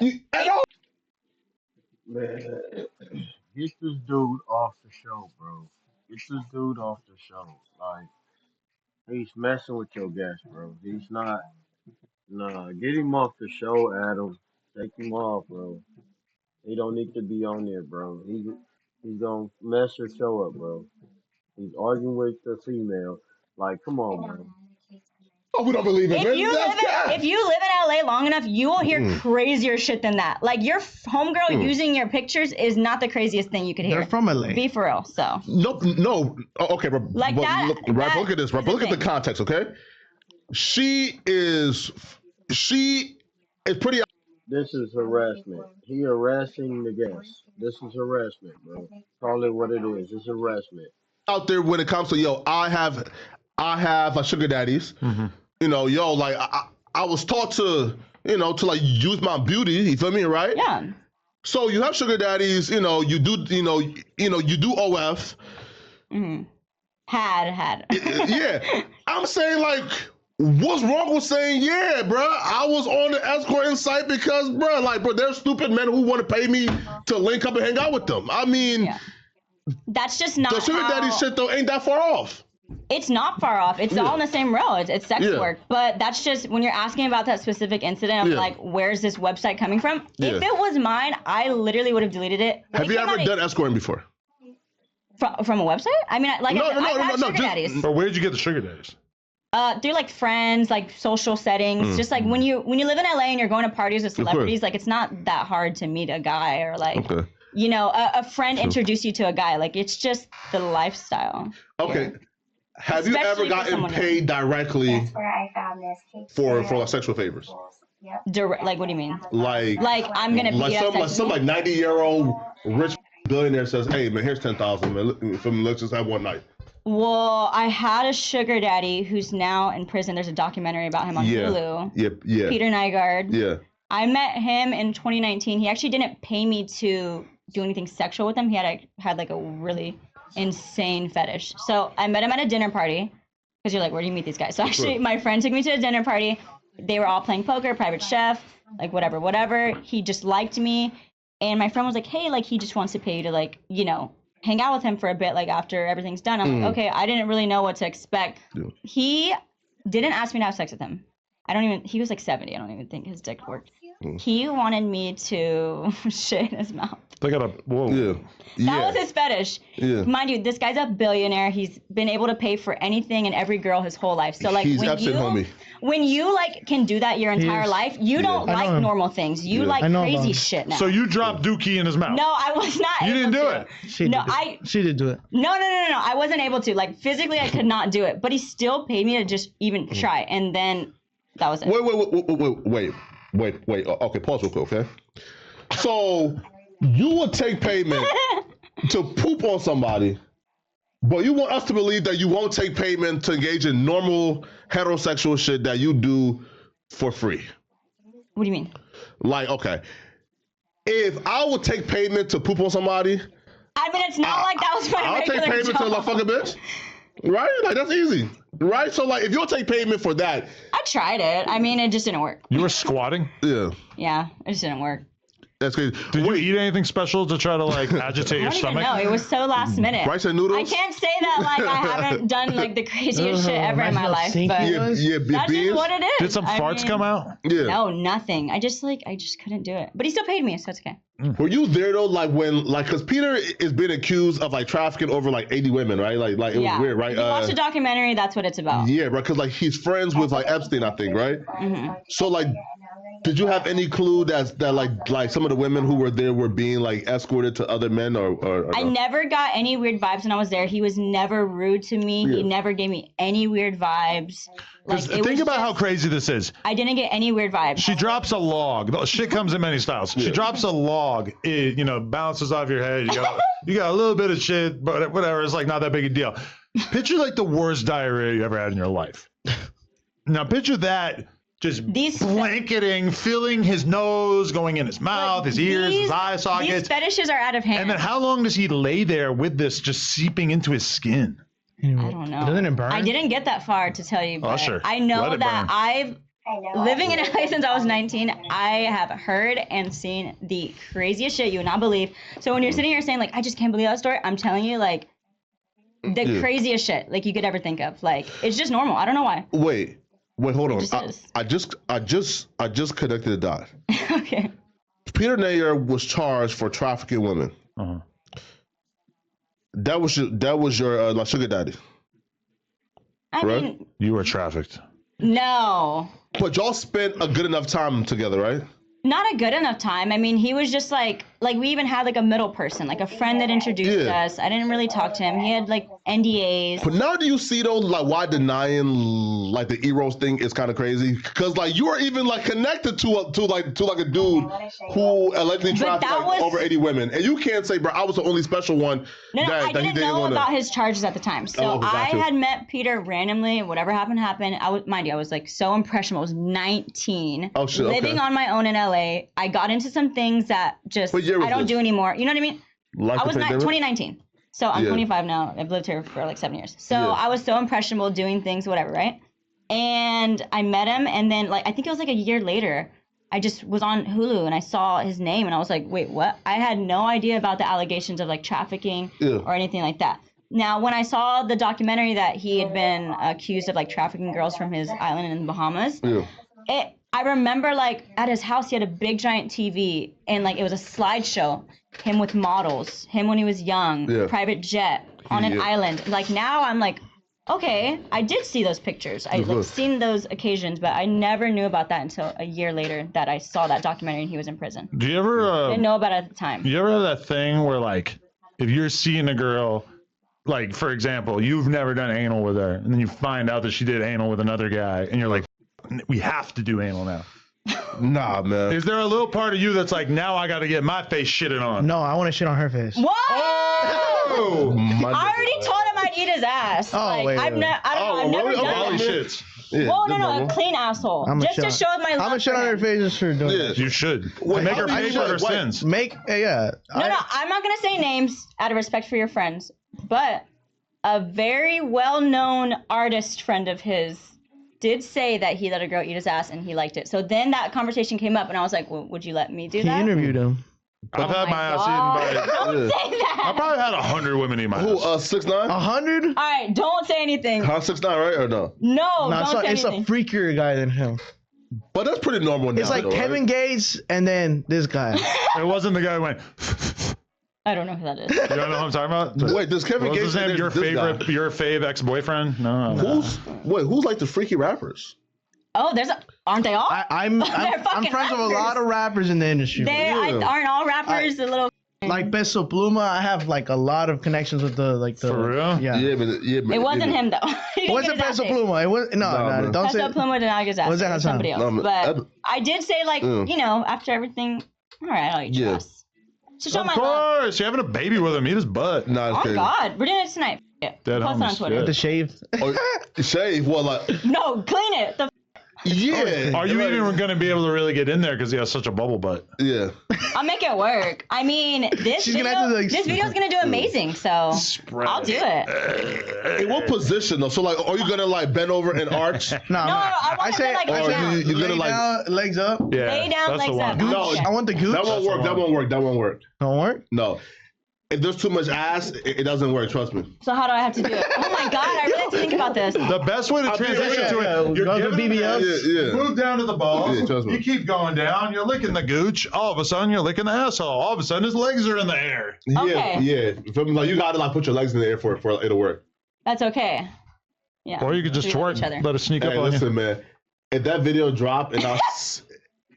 Man, get this dude off the show, bro. Get this dude off the show. Like, he's messing with your guest, bro. He's not. Nah, get him off the show, Adam. Take him off, bro. He don't need to be on there, bro. He's gonna mess your show up, bro. He's arguing with the female. Like, come on, man. Oh, we don't believe it, man. If you live in LA long enough, you will hear crazier shit than that. Like, your homegirl using your pictures is not the craziest thing you could hear. They're from LA. Be for real. So. No. Okay, bro. Like but that. Look at this, bro. But look at the context, okay? She is pretty. This is harassment. He harassing the guest. This is harassment, bro. Call it what it is. It's harassment. Out there when it comes to I have a sugar daddies. Like I was taught to to like use my beauty. You feel me, right? Yeah. So you have sugar daddies. You do you do OF. Mm-hmm. Had. Yeah, I'm saying like. What's wrong with saying, yeah, bro? I was on the escorting site because, bro, there's stupid men who want to pay me to link up and hang out with them. I mean, that's just not the sugar daddy shit though ain't that far off. It's not far off. It's all in the same row. It's sex work. But that's just when you're asking about that specific incident of like, where's this website coming from? If it was mine, I literally would have deleted it. Have you ever done escorting before? From a website? I mean, I've had sugar daddies. But where'd you get the sugar daddies? Through like friends, like social settings. Just like when you live in LA and you're going to parties with celebrities, like it's not that hard to meet a guy or like a friend introduce you to a guy. Like it's just the lifestyle. Okay. Here. Have you ever gotten paid directly for sexual favors? Like what do you mean? Like I'm gonna be some like 90-year-old rich billionaire says, "Hey man, here's $10,000, man. Let's just have one night." Well, I had a sugar daddy who's now in prison. There's a documentary about him on Hulu. Yeah. Peter Nygaard. Yeah. I met him in 2019. He actually didn't pay me to do anything sexual with him. He had like a really insane fetish. So I met him at a dinner party because you're like, where do you meet these guys? So actually, my friend took me to a dinner party. They were all playing poker, private chef, like whatever. He just liked me. And my friend was like, hey, like he just wants to pay you to like, hang out with him for a bit, like after everything's done. I'm like, okay, I didn't really know what to expect. Yeah. He didn't ask me to have sex with him. He was like 70. I don't even think his dick worked. He wanted me to shit in his mouth. They got a whoa. Yeah. That was his fetish. Yeah. Mind you, this guy's a billionaire. He's been able to pay for anything and every girl his whole life. So like He's Epstein, homie. when you like can do that your entire life, you don't like normal things. You like crazy shit now. So you dropped Dookie in his mouth? No, I was not. You didn't do it. She did do it. No. I wasn't able to. Like physically, I could not do it. But he still paid me to just even try, and then that was it. Wait. Okay, pause real quick, okay? So you would take payment to poop on somebody, but you want us to believe that you won't take payment to engage in normal heterosexual shit that you do for free. What do you mean? Like, okay, if I would take payment to poop on somebody, I mean, it's not like that was my I'll regular take payment job. to like fuck a bitch, right? Like that's easy, right? So like, if you'll take payment for that, I tried it. I mean, it just didn't work. You were squatting? yeah, Yeah, it just didn't work. that's crazy. Did you eat anything special to try to like agitate I your don't even stomach? know. It was so last minute. Rice and noodles. I can't say that like I haven't done like the craziest shit ever in my life, but that's just what it is. Did some farts come out? Yeah. No, nothing. I just couldn't do it. But he still paid me, so it's okay. Were you there though, like when, like, because Peter is being accused of like trafficking over like 80 women, right? Like it was weird, right? If you watch the documentary, that's what it's about. Yeah, right. Because like he's friends with like Epstein, I think, right? Mm-hmm. So like, did you have any clue that like some of the women who were there were being like escorted to other men or I no? never got any weird vibes when I was there. He was never rude to me. Yeah. He never gave me any weird vibes. Like, Think about how crazy this is. I didn't get any weird vibes. She drops a log. Shit comes in many styles. She drops a log. It, bounces off your head. You got a little bit of shit, but whatever. It's like not that big a deal. Picture like the worst diarrhea you ever had in your life. Now picture that just blanketing, filling his nose, going in his mouth, his ears, his eye sockets. These fetishes are out of hand. And then how long does he lay there with this just seeping into his skin? I don't know. Doesn't it burn? I didn't get that far to tell you, but sure. I know Let it that burn. living in LA since I was 19, I have heard and seen the craziest shit you would not believe. So when you're sitting here saying like, I just can't believe that story, I'm telling you like the craziest shit like you could ever think of. Like it's just normal. I don't know why. Wait, hold on. It just I just connected the dot. Okay. Peter Nayer was charged for trafficking women. Uh-huh. That was your like sugar daddy. I Right? mean, You were trafficked. no. But y'all spent a good enough time together, right? Not a good enough time. I mean, he was just like we even had like a middle person, like a friend that introduced us. I didn't really talk to him. He had like NDAs. But now do you see though, like why denying like the Eros thing is kind of crazy? Because like you are even like connected to a dude who allegedly trafficked like, over 80 women, and you can't say, bro, I was the only special one. No, I didn't know about his charges at the time. So I had met Peter randomly. Whatever happened. I was like so impressionable. I was 19, living on my own in LA. I got into some things that just I don't do anymore. You know what I mean? I was 2019. So I'm 25 now. I've lived here for like 7 years. So I was so impressionable doing things, whatever, right? And I met him, and then like I think it was like a year later, I just was on Hulu and I saw his name, and I was like, wait, what? I had no idea about the allegations of like trafficking or anything like that. Now, when I saw the documentary that he had been accused of like trafficking girls from his island in the Bahamas, I remember like at his house he had a big giant TV, and like it was a slideshow, him with models, him when he was young, private jet on an island. Like now I'm like, okay, I did see those pictures. I like seen those occasions, but I never knew about that until a year later that I saw that documentary and he was in prison. Do you ever didn't know about it at the time. You ever have that thing where like if you're seeing a girl, like for example, you've never done anal with her, and then you find out that she did anal with another guy, and you're like, we have to do anal now. Nah, man. Is there a little part of you that's like, now I got to get my face shitted on? No, I want to shit on her face. What? Oh! I already told him I'd eat his ass. Oh, like, wait. I've never Really? done Holy that. shits. Yeah, Well, no, a clean asshole. Just to show my love. I'm gonna shit on her face just for doing it. You should. To make her pay for her sins. No, I'm not gonna say names out of respect for your friends, but a very well-known artist friend of his did say that he let a girl eat his ass and he liked it. So then that conversation came up, and I was like, well, would you let me do that? He interviewed him. I've had my ass eaten by. Don't say that. I probably had 100 women eat my ass. Who? 6ix9ine? 100? All right, don't say anything. Huh? 6ix9ine, right or no? No, No, don't say it's anything. a freakier guy than him. But that's pretty normal now. It's like though, Kevin right? Gates and then this guy. It wasn't the guy who went. I don't know who that is. You don't know what I'm talking about? Wait, does Kevin What was Gates his name? Your this guy? favorite, your fave ex-boyfriend? No. Who's like the freaky rappers? Oh, aren't they all? I'm fucking friends with a rappers. lot of rappers in the industry. Aren't all rappers a little. Like Peso Pluma, I have like a lot of connections with the For real? Yeah. It wasn't him though. It wasn't Peso Pluma. It was no. Don't Peso say. Pluma did not get his ass. Was that It was somebody else. No, but I did say after everything, all right, I'll eat your ass. To show Of my love. course, you're having a baby with him. Eat his butt. Nah, Oh God, we're doing it tonight. Yeah. Dead Post it on homies, Twitter. The shave. Shave. Well, like No, clean it. yeah. Are you even going to be able to really get in there because he has such a bubble butt? Yeah. I'll make it work. I mean, this She's gonna video, have to, like, this video's gonna do amazing. So I'll do it. In what position though? So like, are you gonna like bend over and arch? No, I want say to like or down. you're gonna lay like down, legs up. Yeah. Lay down, that's the legs one. up. No, Yeah. I want the gooch. that won't work. That won't work. That won't work. Don't work. No. If there's too much ass, it doesn't work. Trust me. So how do I have to do it? Oh my God, I really have to think about this. The best way to transition to it, you're Go to giving him BBL. this, Yeah. move down to the balls, Yeah, trust me. you keep going down, you're licking the gooch, all of a sudden you're licking the asshole, all of a sudden his legs are in the air. Okay. Yeah. Feel me? Like you gotta like put your legs in the air for it'll work. That's okay. Yeah. Or you could just We love twerk, each other. let it sneak Hey, up on you. listen, man. If that video drop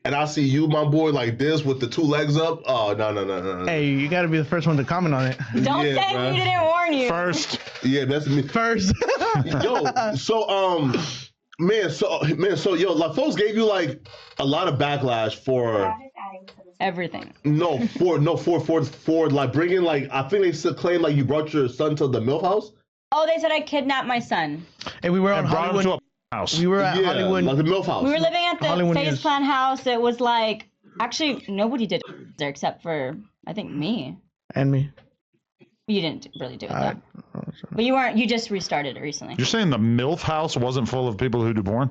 and I see you, my boy, like this with the two legs up, oh no. Hey, you got to be the first one to comment on it. Don't Yeah, say bruh. we didn't warn you. First, Yeah, that's me. First. Yo, so yo, like folks gave you like a lot of backlash for Everything. for like bringing like I think they still claim like you brought your son to the MILF house. Oh, they said I kidnapped my son. Hey, we were on and brought him Hollywood. to a house. We were at Yeah, Hollywood. like the MILF house. We were living at the Hollywood Phase News. Plan house. It was like actually nobody did there except for I think me. And me. You didn't really do it I- though. But you weren't. You just restarted it recently. You're saying the MILF house wasn't full of people who do porn?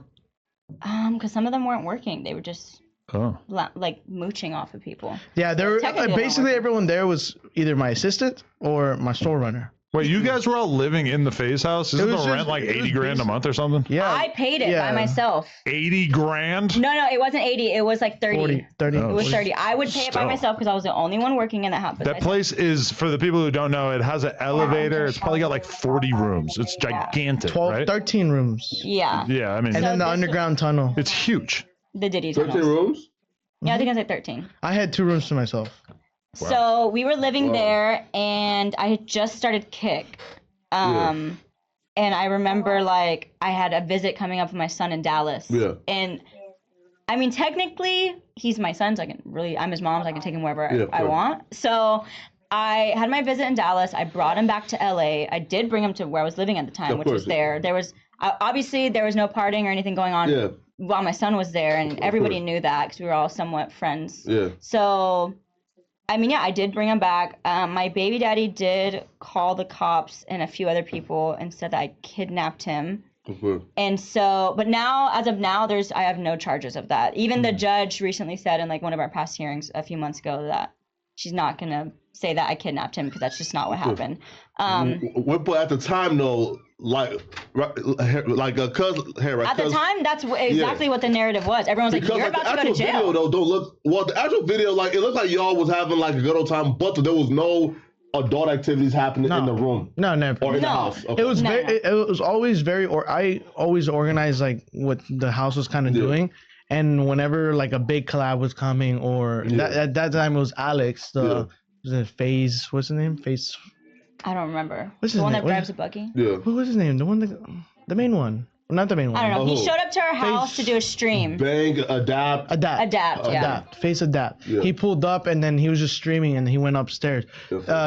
Because some of them weren't working. They were just Oh. like mooching off of people. Yeah, there were Technically, basically don't work. everyone there was either my assistant or my store runner. Wait, you guys were all living in the Phase house? Isn't the was rent just- like it was 80 grand a month or something? Yeah. I paid it by myself. 80 grand? No, it wasn't 80. It was like 30. 30. Oh. It was 30. I would pay it by Still. myself because I was the only one working in that house. That place is, for the people who don't know, it has an elevator. It's probably got like 40 rooms. It's gigantic, 12, right? 13 rooms. Yeah. Yeah, I mean, And then the this- underground tunnel. it's huge. The Diddy 13 tunnels. rooms. Yeah, I think I said 13. I had 2 rooms to myself. So we were living Wow. there, and I had just started Kick. And I remember like I had a visit coming up with my son in Dallas. Yeah. And I mean, technically, he's my son, so I'm his mom, so I can take him wherever Yeah, of I course. want. So I had my visit in Dallas. I brought him back to LA. I did bring him to where I was living at the time, Of which was course. there. There was obviously there was no partying or anything going on Yeah. while my son was there, and everybody course. knew that because we were all somewhat friends. Yeah. So, I mean, yeah, I did bring him back. My baby daddy did call the cops and a few other people and said that I kidnapped him. Okay. And so, but now, as of now, I have no charges of that. Even the judge recently said in like one of our past hearings a few months ago that she's not gonna say that I kidnapped him because that's just not what happened. But at the time though, like cause hey, right? At the 'cause- time, that's exactly what the narrative was. Everyone's like, Because "You're like, about the to go actual to jail." video though don't look well. The actual video, like it looked like y'all was having like a good old time, but there was no adult activities happening in the room No, never. or in the No. house. Okay. It was No, very, no. it was always very, or I always organized like what the house was kind of doing. And whenever like a big collab was coming, or at that time it was Alex, was it Phase, what's his name? Phase, I don't remember. What's The his one name? that drives a buggy. Yeah. what was his name? The one that, the main one. Not the main one. I don't know. He Oh. showed up to our house to do a stream. Bang, adapt. Adapt. Yeah. Face Adapt. Yeah. He pulled up and then he was just streaming and he went upstairs.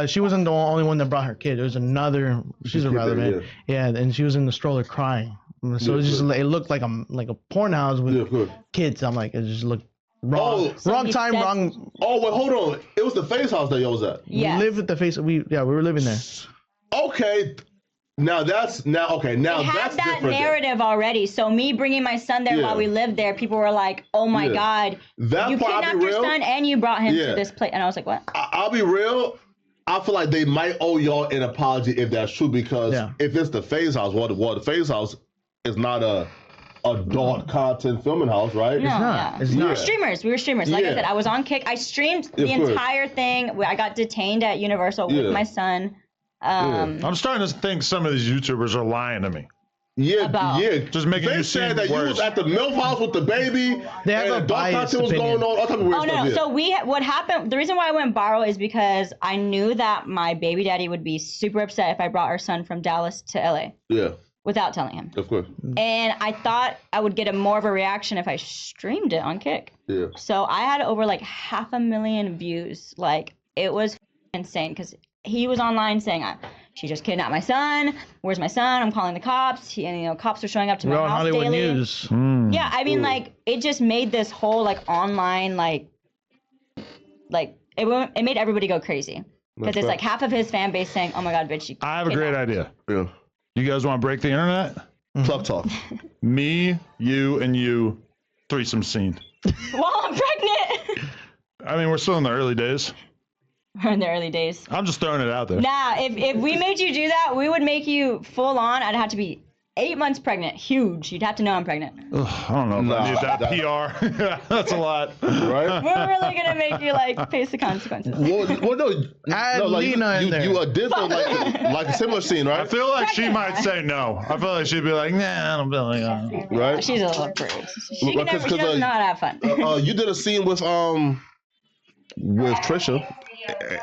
She wasn't the only one that brought her kid. There was another. She's a kid brother, there, man. Yeah, and she was in the stroller crying. So it was just it looked like a porn house with of course. kids. I'm like, it just looked wrong. Oh, wrong he time, said- wrong. Oh wait, hold on. It was the Face house that y'all was at. Yes. We lived at the Face. We were living there. Okay. Now that's We had that's that different. then. narrative already. So me bringing my son there Yeah. while we lived there, people were like, "Oh my Yeah. God, That you part, I'll kidnapped be your real. son and you brought him Yeah. to this place." And I was like, "What?" I'll be real. I feel like they might owe y'all an apology if that's true, because if it's the Phase house, the Phase house is not a adult content filming house, right? No, not. It's We not. were streamers. Like I said, I was on Kick. I streamed the of course. entire thing. I got detained at Universal with my son. I'm starting to think some of these YouTubers are lying to me. Yeah, About- Just making They you said seem that you worse. was at the MILF house with the baby. They have and a adult biased content was opinion. going on. All type of weird Oh no, stuff. no. So what happened? The reason why I went viral is because I knew that my baby daddy would be super upset if I brought our son from Dallas to LA Yeah, without telling him. of course. And I thought I would get more of a reaction if I streamed it on Kick. Yeah. So I had over like 500,000 views. Like it was insane because he was online saying, "She just kidnapped my son. Where's my son? I'm calling the cops." And cops are showing up to We're my on house Hollywood daily. News. Yeah, I mean, like it just made this whole like online like it made everybody go crazy because it's like half of his fan base saying, "Oh my God, bitch!" I have a great idea. Yeah. You guys want to break the internet? Plug talk. Me, you, and you, threesome scene. While I'm pregnant. I mean, we're still in the early days. We're in the early days. I'm just throwing it out there. Nah, if we made you do that, we would make you full on. I'd have to be 8 months pregnant. Huge. You'd have to know I'm pregnant. Ugh, I don't know if I need that PR. That's a lot. Right? We're really gonna make you like face the consequences. Well, no, Add no, like Lena in there. you did like a similar scene, I right? feel like she might say no. I feel like she'd be like, nah, I don't feel like Right? She's a little prude. She Well, can never. She 'cause, doesn't know how to have fun. You did a scene with Trisha,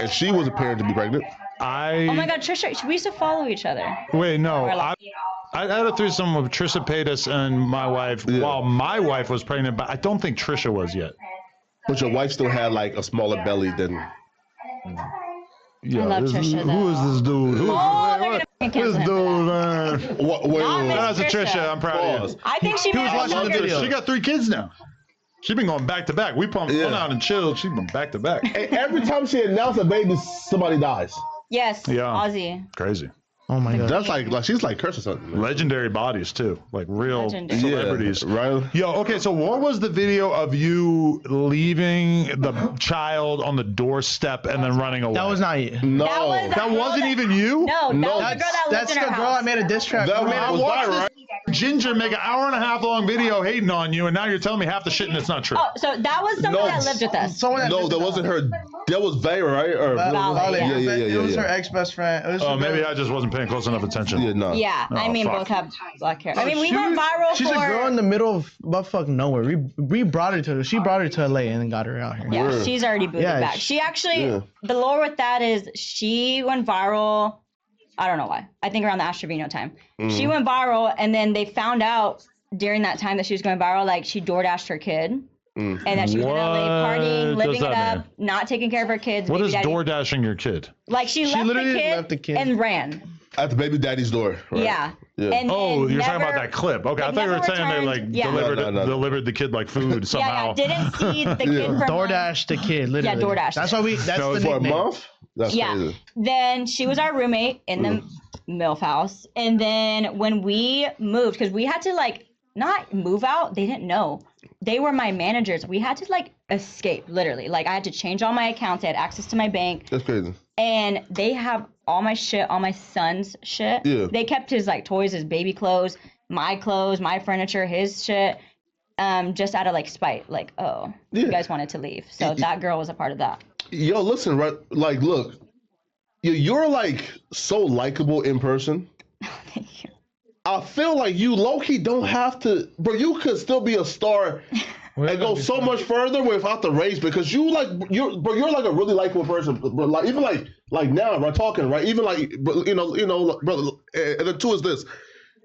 and she was appearing to be pregnant. Oh my God, Trisha, we used to follow each other. Wait, no. We're like- I had a threesome with Trisha Paytas and my wife while my wife was pregnant, but I don't think Trisha was yet. But your wife still had like a smaller belly than. Yeah, I love Trisha, Who is this dude? Oh, they're gonna fucking This cancel him for dude, that. man. What? Wait, Not wait, Shout out to Trisha. Trisha. I'm proud of Pause. you. I think she was might watching the video. She got 3 kids now. She been going back to back. We pumped one out and chilled. She been back to back. And every time she announced a baby, somebody dies. Yes, Yeah. Ozzy. Crazy. Oh my God. That's like she's like cursed or something. Man. Legendary bodies too, like real Legendary. celebrities. Yeah, right? Yo, okay, so what was the video of you leaving the child on the doorstep and then running away? That was not you. No, That was That wasn't even you? No, that No, was the girl that lived That's in the our girl house. I made a diss track. That with. man I was watched viral, this right? Ginger make an hour and a half long video hating on you, and now you're telling me half the shit and it's not true. Oh, so that was someone No. that lived with us. Someone No, that wasn't her. That was Vera, right? Or Valerie, yeah, yeah, yeah, It was yeah. her ex-best friend. It was Oh, her maybe girl. I just wasn't paying close enough attention. Yeah, no. Yeah, I mean, fuck. both have black hair. I mean, we She went was- viral She's for. a girl in the middle of buttfuck nowhere. We brought her to. She brought her to LA and then got her out here. Yeah, Word. she's already booted Yeah, back. She actually, Yeah. the lore with that is she went viral. I don't know why. I think around the Astrovino time. She went viral, and then they found out during that time that she was going viral, like she door dashed her kid. And that she was in LA partying, What living does it that up, not taking care of her kids. What baby is daddy- door dashing your kid? Like she left, literally left the kid. and ran. At the baby daddy's door. Right? Yeah. Yeah. And Oh, then you're talking about never- that clip. Okay, I like, thought you were never saying they like returned- yeah. delivered No. delivered the kid like food somehow. Yeah, didn't see the kid for DoorDash the kid, literally. DoorDash. That's why we. That's So the For a nickname. month? That's Yeah. crazy. Then she was our roommate in the MILF house. And then when we moved, because we had to like not move out, they didn't know. They were my managers. We had to like escape, literally. Like I had to change all my accounts. I had access to my bank. That's crazy. And they have all my shit, all my son's shit. Yeah. They kept his like toys, his baby clothes, my furniture, his shit. Just out of like spite. Like, oh, Yeah. you guys wanted to leave. So that girl was a part of that. Yo, listen, right? Like, look, you're like so likable in person. Thank you. I feel like you low-key don't have to, but you could still be a star and go so much further without the race because you're like a really likable person. But like even like now, right? Talking, right? Even like, but you know, brother. And the two is this: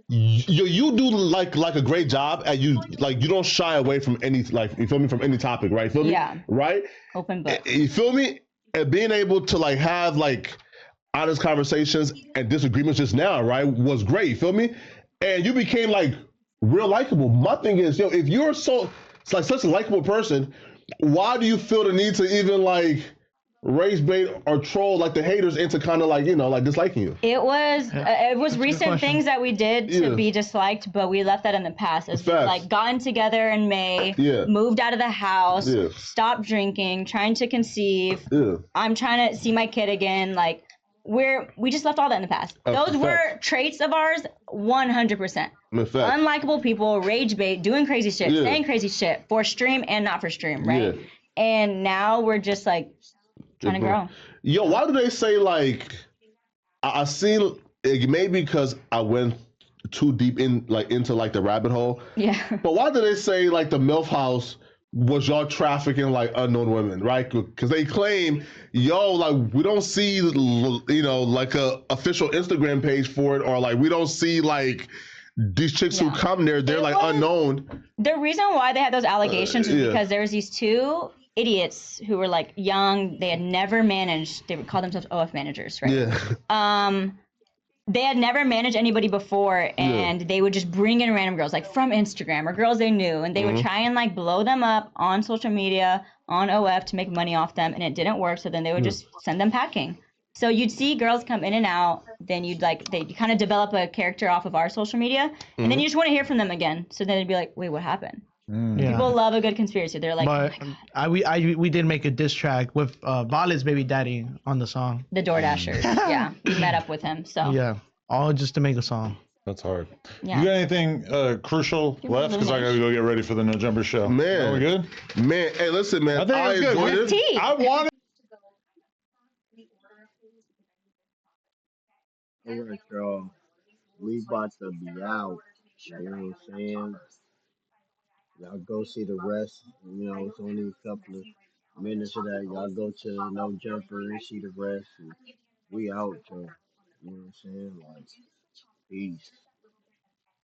you do like a great job, and you don't shy away from any you feel me, from any topic, right? Feel me? Yeah. Right? Open book. You feel me? And being able to like have like honest conversations and disagreements just now, right, was great. You feel me? And you became like real likable. My thing is, yo, if you're such a likable person, why do you feel the need to even like race bait or troll like the haters into kind of like, you know, like disliking you? It was recent question. things that we did to be disliked, but we left that in the past. As we Facts. like gotten together in May, Yeah. moved out of the house, Yeah. stopped drinking, trying to conceive. Yeah. I'm trying to see my kid again. Like we just left all that in the past. Those were traits of ours, 100%. Unlikable people, rage bait, doing crazy shit, saying crazy shit for stream and not for stream, right? Yeah. And now we're just like trying to grow. Yo, why do they say like I seen it? Maybe because I went too deep into like the rabbit hole. Yeah. But why do they say like the MILF house was y'all trafficking like unknown women, right? Because they claim, yo, like we don't see, like a official Instagram page for it, or like we don't see like these chicks who come there, they're like unknown. The reason why they had those allegations is because there was these two idiots who were like young. They had never managed. They would call themselves OF managers, right? Yeah. They had never managed anybody before, and they would just bring in random girls, like from Instagram or girls they knew, and they would try and like blow them up on social media, on OF to make money off them, and it didn't work. So then they would just send them packing. So you'd see girls come in and out, then you kind of develop a character off of our social media, and then you just want to hear from them again. So then it'd be like, wait, what happened? Yeah. People love a good conspiracy. They're like, but we did make a diss track with Vale's baby daddy on the song. The DoorDashers. Yeah, we met up with him. So yeah, all just to make a song. That's hard. Yeah. You got anything crucial left? Because I gotta go get ready for the NoJumper show. Man, are we good? Man, hey, listen, man. I think it's good. I want it. All right, y'all. We about to be out. You know what I'm saying? Y'all go see the rest. It's only a couple of minutes of that. Y'all go to NoJumper and see the rest. And we out, y'all. You know what I'm saying? Like, peace.